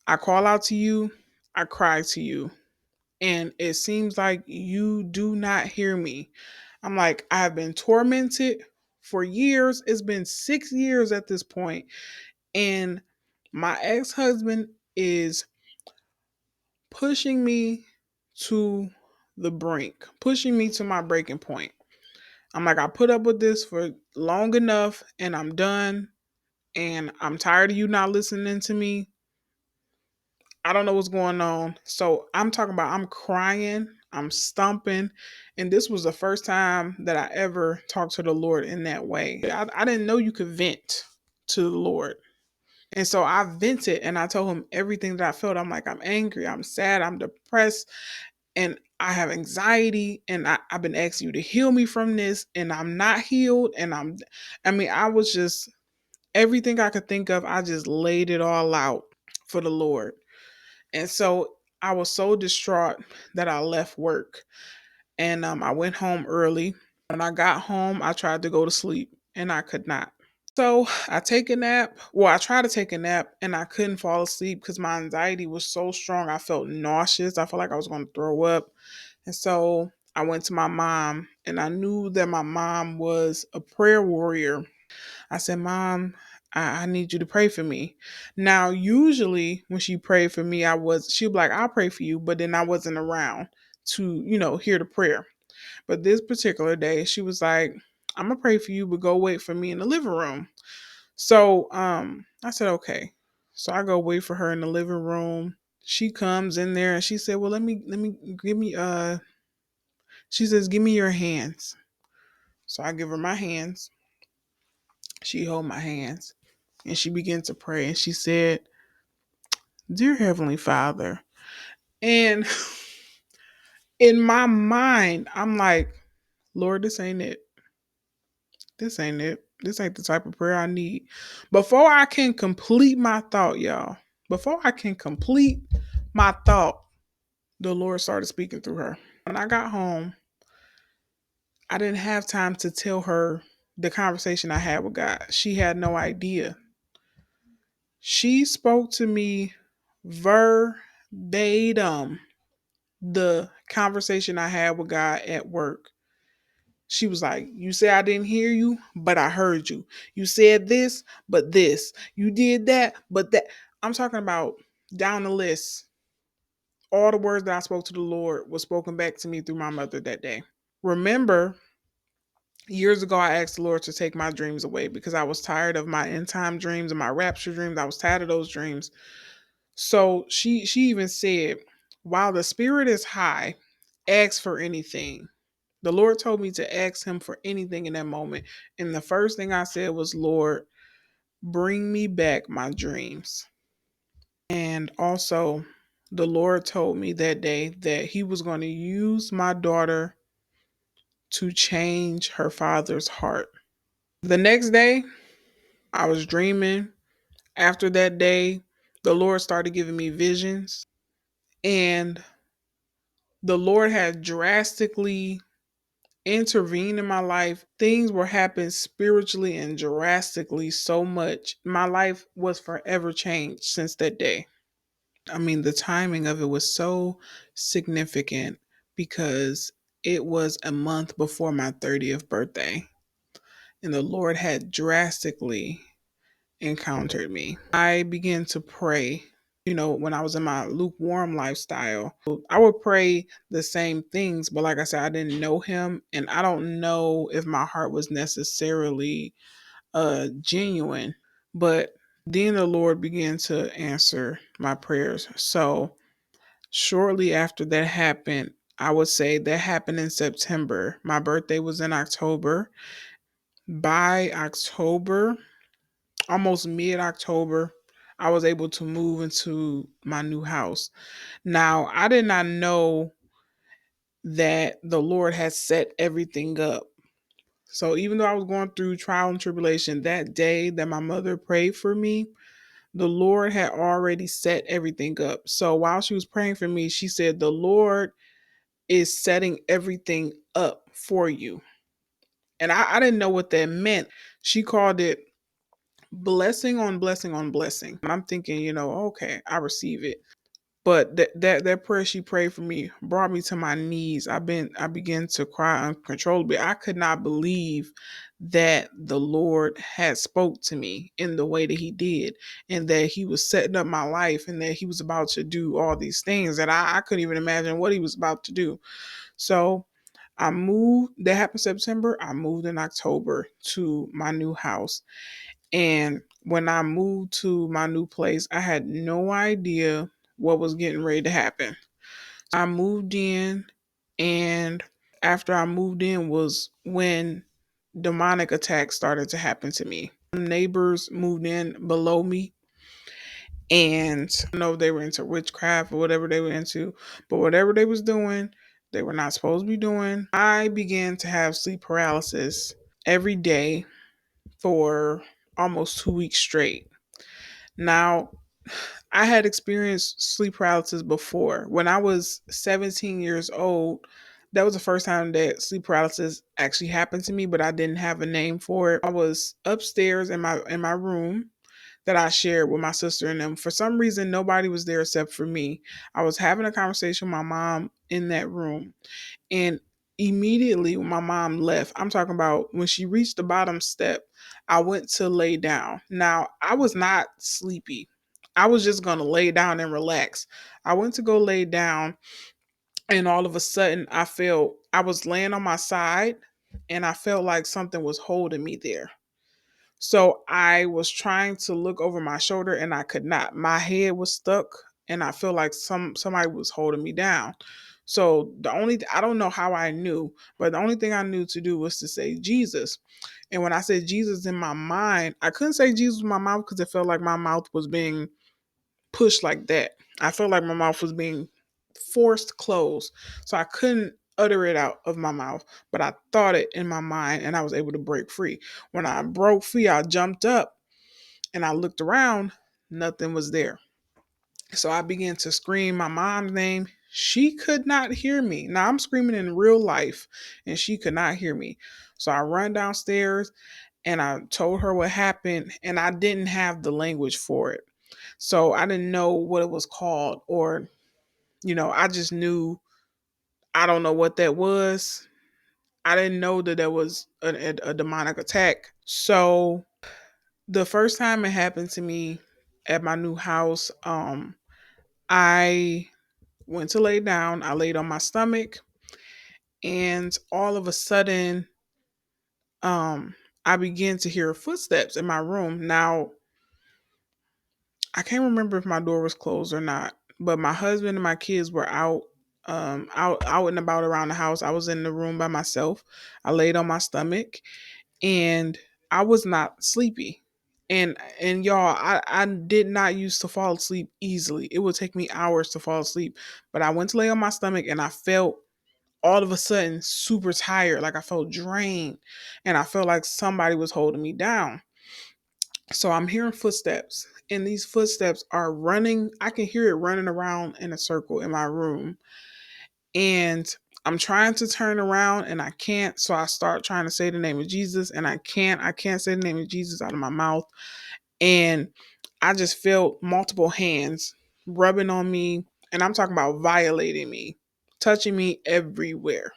I call out to you, I cry to you, and it seems like you do not hear me. I'm like, I have been tormented for years. It's been 6 years at this point, and my ex husband is pushing me to the brink, pushing me to my breaking point. I'm like, I put up with this for long enough, and I'm done, and I'm tired of you not listening to me. I don't know what's going on. So I'm talking about I'm crying, I'm stumping. And this was the first time that I ever talked to the Lord in that way. I didn't know you could vent to the Lord. And so I vented and I told him everything that I felt. I'm like, I'm angry, I'm sad, I'm depressed, and I have anxiety. And I've been asking you to heal me from this, and I'm not healed. And I was just everything I could think of, I just laid it all out for the Lord. And so I was so distraught that I left work and I went home early. When I got home, I tried to go to sleep and I could not. So I take a nap. Well, I tried to take a nap and I couldn't fall asleep because my anxiety was so strong. I felt nauseous. I felt like I was going to throw up. And so I went to my mom and I knew that my mom was a prayer warrior. I said, Mom, I need you to pray for me. Now, usually when she prayed for me, she'd be like, I'll pray for you, but then I wasn't around to, hear the prayer. But this particular day, she was like, I'm gonna pray for you, but go wait for me in the living room. So I said, okay. So I go wait for her in the living room. She comes in there and she said, well, let me give me she says, give me your hands. So I give her my hands. She hold my hands and she began to pray and she said, Dear Heavenly Father. And in my mind, I'm like, Lord, this ain't it. This ain't it. This ain't the type of prayer I need. Before I can complete my thought, y'all, before I can complete my thought, the Lord started speaking through her. When I got home, I didn't have time to tell her the conversation I had with God. She had no idea. She spoke to me verbatim the conversation I had with God at work. She was like, You said I didn't hear you, but I heard you. You said this, but this. You did that, but that. I'm talking about down the list. All the words that I spoke to the Lord was spoken back to me through my mother that day. Remember, years ago, I asked the Lord to take my dreams away because I was tired of my end time dreams and my rapture dreams. I was tired of those dreams. So she even said, while the spirit is high, ask for anything. The Lord told me to ask him for anything in that moment. And the first thing I said was, Lord, bring me back my dreams. And also, the Lord told me that day that he was going to use my daughter to change her father's heart. The next day, I was dreaming. After that day, the Lord started giving me visions. And the Lord had drastically intervened in my life. Things were happening spiritually and drastically so much. My life was forever changed since that day. The timing of it was so significant because it was a month before my 30th birthday. And the Lord had drastically encountered me. I began to pray. When I was in my lukewarm lifestyle, I would pray the same things, but like I said, I didn't know him, and I don't know if my heart was necessarily genuine. But then the Lord began to answer my prayers. So shortly after that happened, I would say that happened in September. My birthday was in October. By October, almost mid October, I was able to move into my new house. Now, I did not know that the Lord had set everything up. So even though I was going through trial and tribulation, that day that my mother prayed for me, the Lord had already set everything up. So while she was praying for me, she said, "The Lord is setting everything up for you." And I didn't know what that meant. She called it blessing on blessing on blessing. And I'm thinking, okay, I receive it. But that prayer she prayed for me brought me to my knees. I began to cry uncontrollably. I could not believe that the Lord had spoke to me in the way that he did, and that he was setting up my life, and that he was about to do all these things that I couldn't even imagine what he was about to do. So I moved. That happened September. I moved in October to my new house. And when I moved to my new place, I had no idea what was getting ready to happen. I moved in, and after I moved in was when demonic attacks started to happen to me. Neighbors moved in below me, and I don't know if they were into witchcraft or whatever they were into, but whatever they was doing, they were not supposed to be doing. I began to have sleep paralysis every day for almost 2 weeks straight. Now, I had experienced sleep paralysis before. When I was 17 years old, that was the first time that sleep paralysis actually happened to me, but I didn't have a name for it. I was upstairs in my room that I shared with my sister and them. For some reason, nobody was there except for me. I was having a conversation with my mom in that room, and immediately when my mom left, I'm talking about when she reached the bottom step, I went to lay down. Now, I was not sleepy. I was just going to lay down and relax. I went to go lay down, and all of a sudden I was laying on my side, and I felt like something was holding me there. So I was trying to look over my shoulder, and I could not. My head was stuck, and I feel like somebody was holding me down. So I don't know how I knew, but the only thing I knew to do was to say Jesus. And when I said Jesus in my mind, I couldn't say Jesus with my mouth because it felt like my mouth was being pushed like that. I felt like my mouth was being forced closed. So I couldn't utter it out of my mouth, but I thought it in my mind, and I was able to break free. When I broke free, I jumped up and I looked around. Nothing was there. So I began to scream my mom's name. She could not hear me. Now I'm screaming in real life, and she could not hear me. So I run downstairs and I told her what happened, and I didn't have the language for it. So I didn't know what it was called, or, I just knew I don't know what that was. I didn't know that there was a demonic attack. So the first time it happened to me at my new house, I went to lay down. I laid on my stomach, and all of a sudden, I began to hear footsteps in my room. Now, I can't remember if my door was closed or not, but my husband and my kids were out and about around the house. I was in the room by myself. I laid on my stomach, and I was not sleepy. And y'all, I did not used to fall asleep easily. It would take me hours to fall asleep. But I went to lay on my stomach, and I felt all of a sudden super tired. Like I felt drained, and I felt like somebody was holding me down. So I'm hearing footsteps, and these footsteps are running. I can hear it running around in a circle in my room. And I'm trying to turn around, and I can't. So I start trying to say the name of Jesus, and I can't. I can't say the name of Jesus out of my mouth. And I just felt multiple hands rubbing on me. And I'm talking about violating me, touching me everywhere.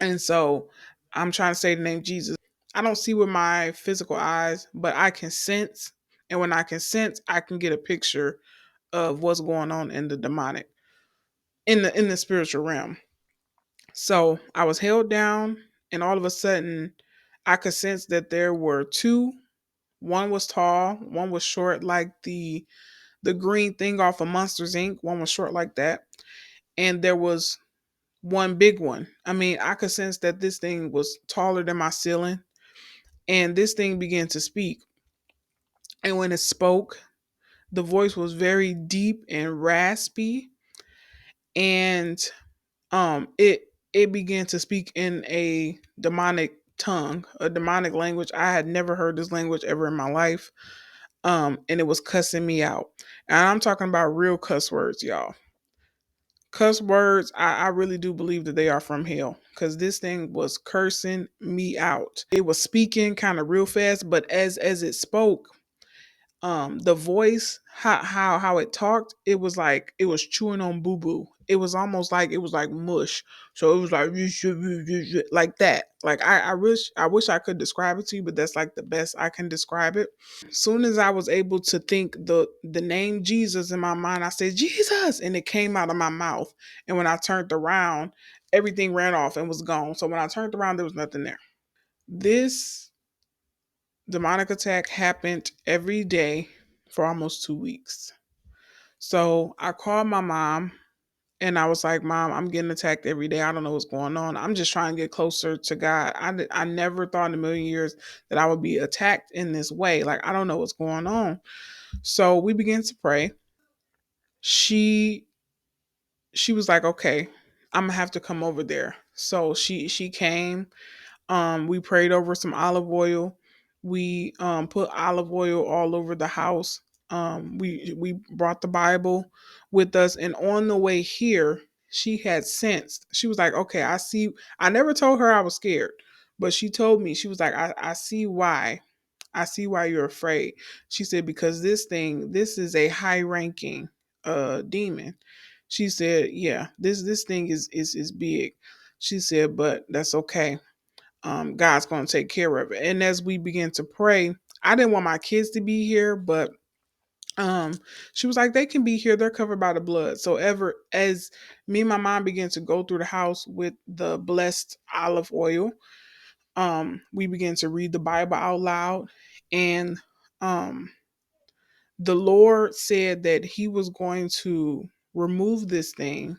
And so I'm trying to say the name Jesus. I don't see with my physical eyes, but I can sense. And when I can sense, I can get a picture of what's going on in the demonic, in the spiritual realm. So I was held down, and all of a sudden I could sense that there were two. One was tall, one was short, like the green thing off of Monsters Inc. One was short like that. And there was one big one. I mean, I could sense that this thing was taller than my ceiling. And this thing began to speak. And when it spoke, the voice was very deep and raspy, and it began to speak in a demonic tongue, a demonic language. I had never heard this language ever in my life. And it was cussing me out. And I'm talking about real cuss words, y'all. Cuss words, I really do believe that they are from hell, because this thing was cursing me out. It was speaking kind of real fast, but as it spoke, the voice, how it talked, it was like it was chewing on boo boo. It was almost like it was like mush. So it was like like that. Like I wish I could describe it to you, but that's like the best I can describe it. Soon as I was able to think the name Jesus in my mind, I said Jesus, and it came out of my mouth. And when I turned around, everything ran off and was gone. So when I turned around, there was nothing there. This demonic attack happened every day for almost 2 weeks. So I called my mom and I was like, Mom, I'm getting attacked every day. I don't know what's going on. I'm just trying to get closer to God. I never thought in a million years that I would be attacked in this way. Like, I don't know what's going on. So we began to pray. She she was like, okay, I'm gonna have to come over there. So she came. We prayed over some olive oil. We put olive oil all over the house. We brought the Bible with us, and on the way here, she had sensed. She was like, "Okay, I see." I never told her I was scared, but she told me, she was like, "I see why. I see why you're afraid." She said, "Because this is a high-ranking demon." She said, "Yeah, this thing is big." She said, "But that's okay. God's going to take care of it." And as we began to pray, I didn't want my kids to be here, but um, she was like, "They can be here. They're covered by the blood." So ever as me and my mom began to go through the house with the blessed olive oil, we began to read the Bible out loud, and um, the Lord said that He was going to remove this thing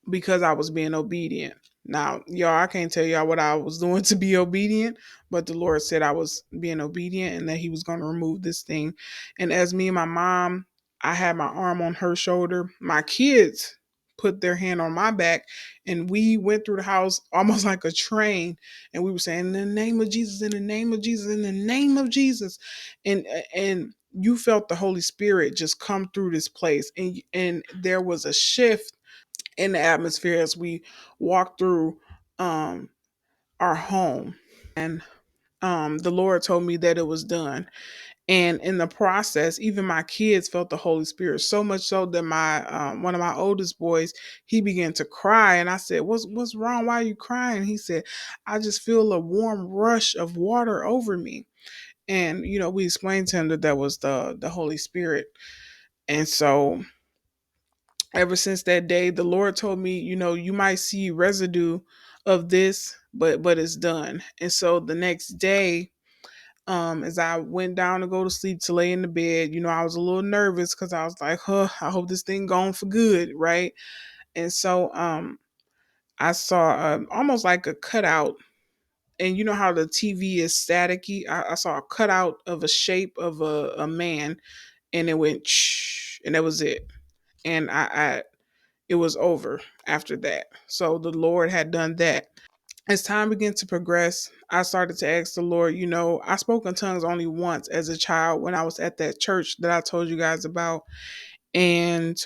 because I was being obedient. Now, y'all, I can't tell y'all what I was doing to be obedient, but the Lord said I was being obedient and that He was going to remove this thing. And as me and my mom, I had my arm on her shoulder. My kids put their hand on my back, and we went through the house almost like a train. And we were saying, "In the name of Jesus, in the name of Jesus, in the name of Jesus," and you felt the Holy Spirit just come through this place, and there was a shift in the atmosphere as we walked through um our home. And the Lord told me that it was done. And in the process, even my kids felt the Holy Spirit, so much so that my one of my oldest boys, he began to cry. And I said, what's wrong? Why are you crying? He said, "I just feel a warm rush of water over me." And we explained to him that that was the Holy Spirit. And so ever since that day, the Lord told me, you might see residue of this, but it's done. And so the next day, as I went down to go to sleep to lay in the bed, I was a little nervous because I was like, I hope this thing gone for good, right? And so I saw almost like a cutout. And you know how the TV is staticky? I saw a cutout of a shape of a man, and it went shh, and that was it. And I it was over after that. So the Lord had done that. As time began to progress, I started to ask the Lord, I spoke in tongues only once as a child when I was at that church that I told you guys about. And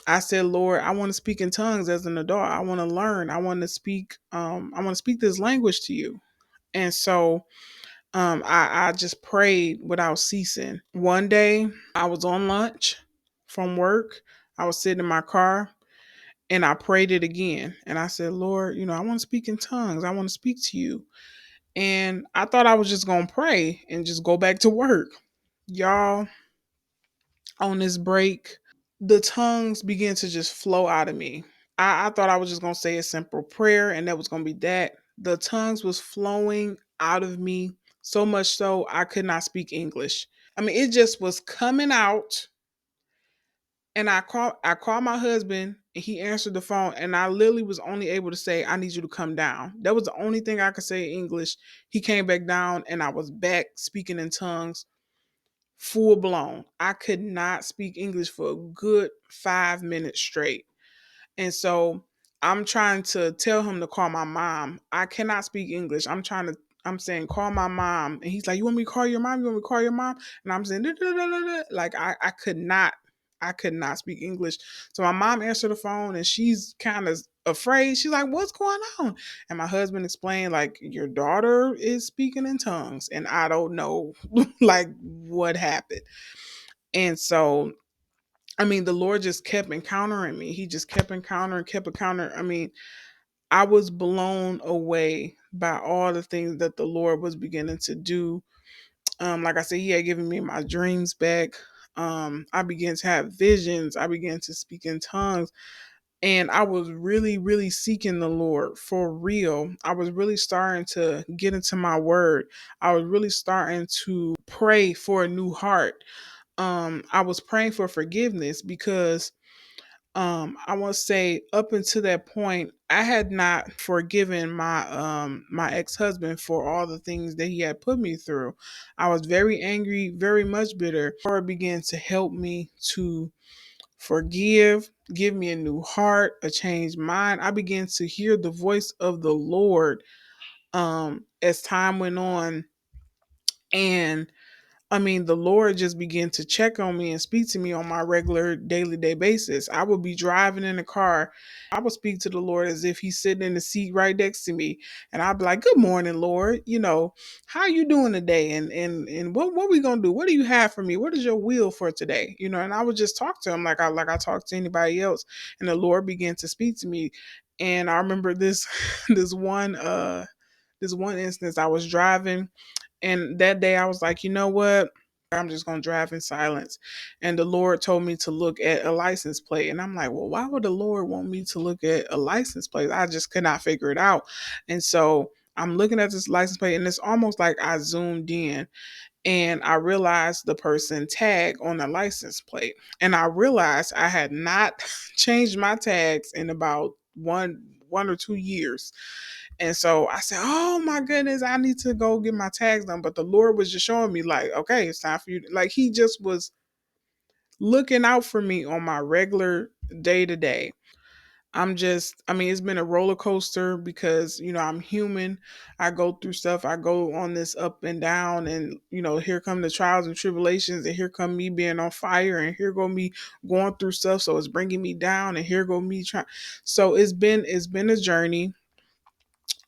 I said, Lord, I want to speak in tongues as an adult. I want to learn. I want to speak this language to you. And so I just prayed without ceasing. One day I was on lunch from work. I was sitting in my car, and I prayed it again. And I said, Lord, I want to speak in tongues. I want to speak to you. And I thought I was just going to pray and just go back to work. Y'all, on this break, the tongues began to just flow out of me. I thought I was just going to say a simple prayer and that was going to be that. The tongues was flowing out of me so much so I could not speak English. I mean, it just was coming out. And I called my husband and he answered the phone, and I literally was only able to say, "I need you to come down." That was the only thing I could say in English. He came back down and I was back speaking in tongues full blown. I could not speak English for a good 5 minutes straight. And so I'm trying to tell him to call my mom. I cannot speak English. I'm saying call my mom. And he's like, you want me to call your mom? You want me to call your mom? And I'm saying, "Da, da, da, da, da." Like I could not speak English. So my mom answered the phone and she's kind of afraid. She's like, what's going on? And my husband explained, like, your daughter is speaking in tongues and I don't know like what happened. And so I mean, the Lord just kept encountering me. He just kept encountering, kept encountering. I mean, I was blown away by all the things that the Lord was beginning to do. Like I said, He had given me my dreams back. I began to have visions. I began to speak in tongues. And I was really, really seeking the Lord for real. I was really starting to get into my word. I was really starting to pray for a new heart. I was praying for forgiveness because I want to say up until that point I had not forgiven my ex-husband for all the things that he had put me through. I was very angry, very much bitter. The Lord began to help me to forgive, give me a new heart, a changed mind. I began to hear the voice of the Lord as time went on. And I mean, the Lord just began to check on me and speak to me on my regular daily day basis. I would be driving in the car. I would speak to the Lord as if he's sitting in the seat right next to me. And I'd be like, good morning, Lord. How you doing today? And what we gonna do? What do you have for me? What is your will for today? And I would just talk to him like I talk to anybody else. And the Lord began to speak to me. And I remember this this one instance. I was driving and that day I was like, you know what? I'm just going to drive in silence. And the Lord told me to look at a license plate. And I'm like, well, why would the Lord want me to look at a license plate? I just could not figure it out. And so I'm looking at this license plate and it's almost like I zoomed in and I realized the person tag on the license plate. And I realized I had not changed my tags in about one or 2 years. And so I said, oh my goodness, I need to go get my tags done. But the Lord was just showing me, like, okay, it's time for you. Like, He just was looking out for me on my regular day to day. I mean, it's been a roller coaster because, I'm human. I go through stuff. I go on this up and down, and, here come the trials and tribulations, and here come me being on fire, and here go me going through stuff. So it's bringing me down, and here go me trying. So it's been a journey.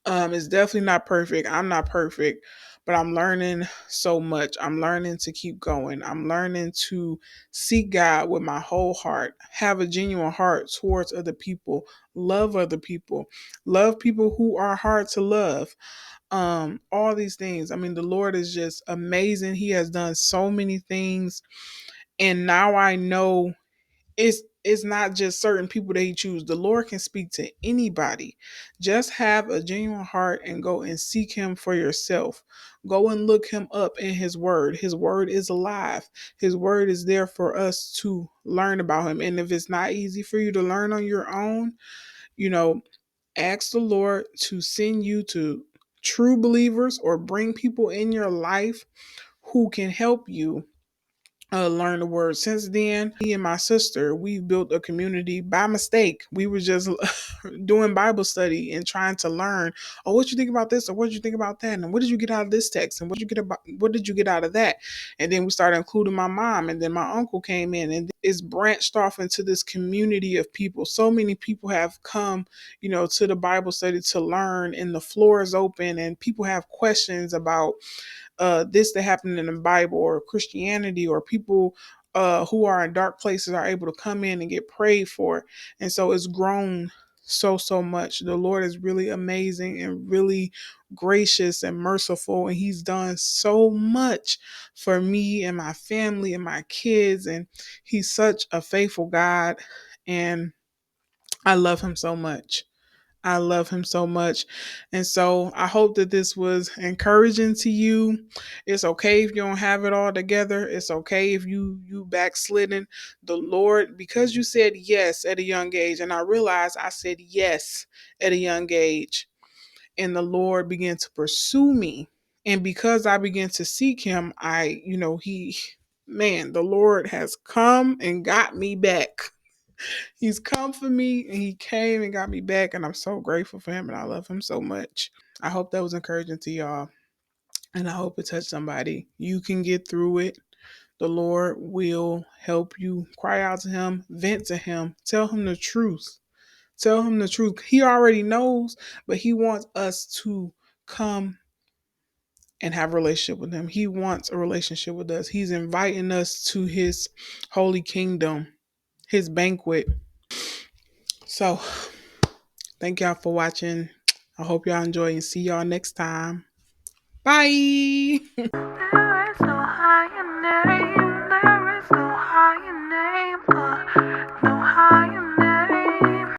It's definitely not perfect. I'm not perfect, but I'm learning so much. I'm learning to keep going. I'm learning to seek God with my whole heart, have a genuine heart towards other people, love people who are hard to love. All these things. I mean, the Lord is just amazing. He has done so many things, and now I know it's not just certain people that He chooses. The Lord can speak to anybody. Just have a genuine heart and go and seek Him for yourself. Go and look Him up in His Word. His Word is alive. His Word is there for us to learn about Him. And if it's not easy for you to learn on your own, you know, ask the Lord to send you to true believers or bring people in your life who can help you learn the word. Since then, me and my sister, we built a community by mistake. We were just doing Bible study and trying to learn. Oh, what you think about this, or what did you think about that, and what did you get out of this text, and what did you get out of that? And then we started including my mom, and then my uncle came in, and it's branched off into this community of people. So many people have come, to the Bible study to learn, and the floor is open, and people have questions about this that happened in the Bible or Christianity, or people who are in dark places are able to come in and get prayed for. And so it's grown so much. The Lord is really amazing and really gracious and merciful, and He's done so much for me and my family and my kids, and He's such a faithful God, and I love Him so much. I love Him so much. And so I hope that this was encouraging to you. It's okay if you don't have it all together. It's okay if you backslidden. The Lord, because you said yes at a young age, and I realized I said yes at a young age, and the Lord began to pursue me. And because I began to seek Him, He man, the Lord has come and got me back. He's come for me and he came and got me back. And I'm so grateful for him and I love him so much. I hope that was encouraging to y'all. And I hope it touched somebody. You can get through it. The Lord will help you. Cry out to him, vent to him, tell him the truth. Tell him the truth. He already knows, but he wants us to come and have a relationship with him. He wants a relationship with us. He's inviting us to his holy kingdom, his banquet. So, thank y'all for watching. I hope y'all enjoy and see y'all next time. Bye.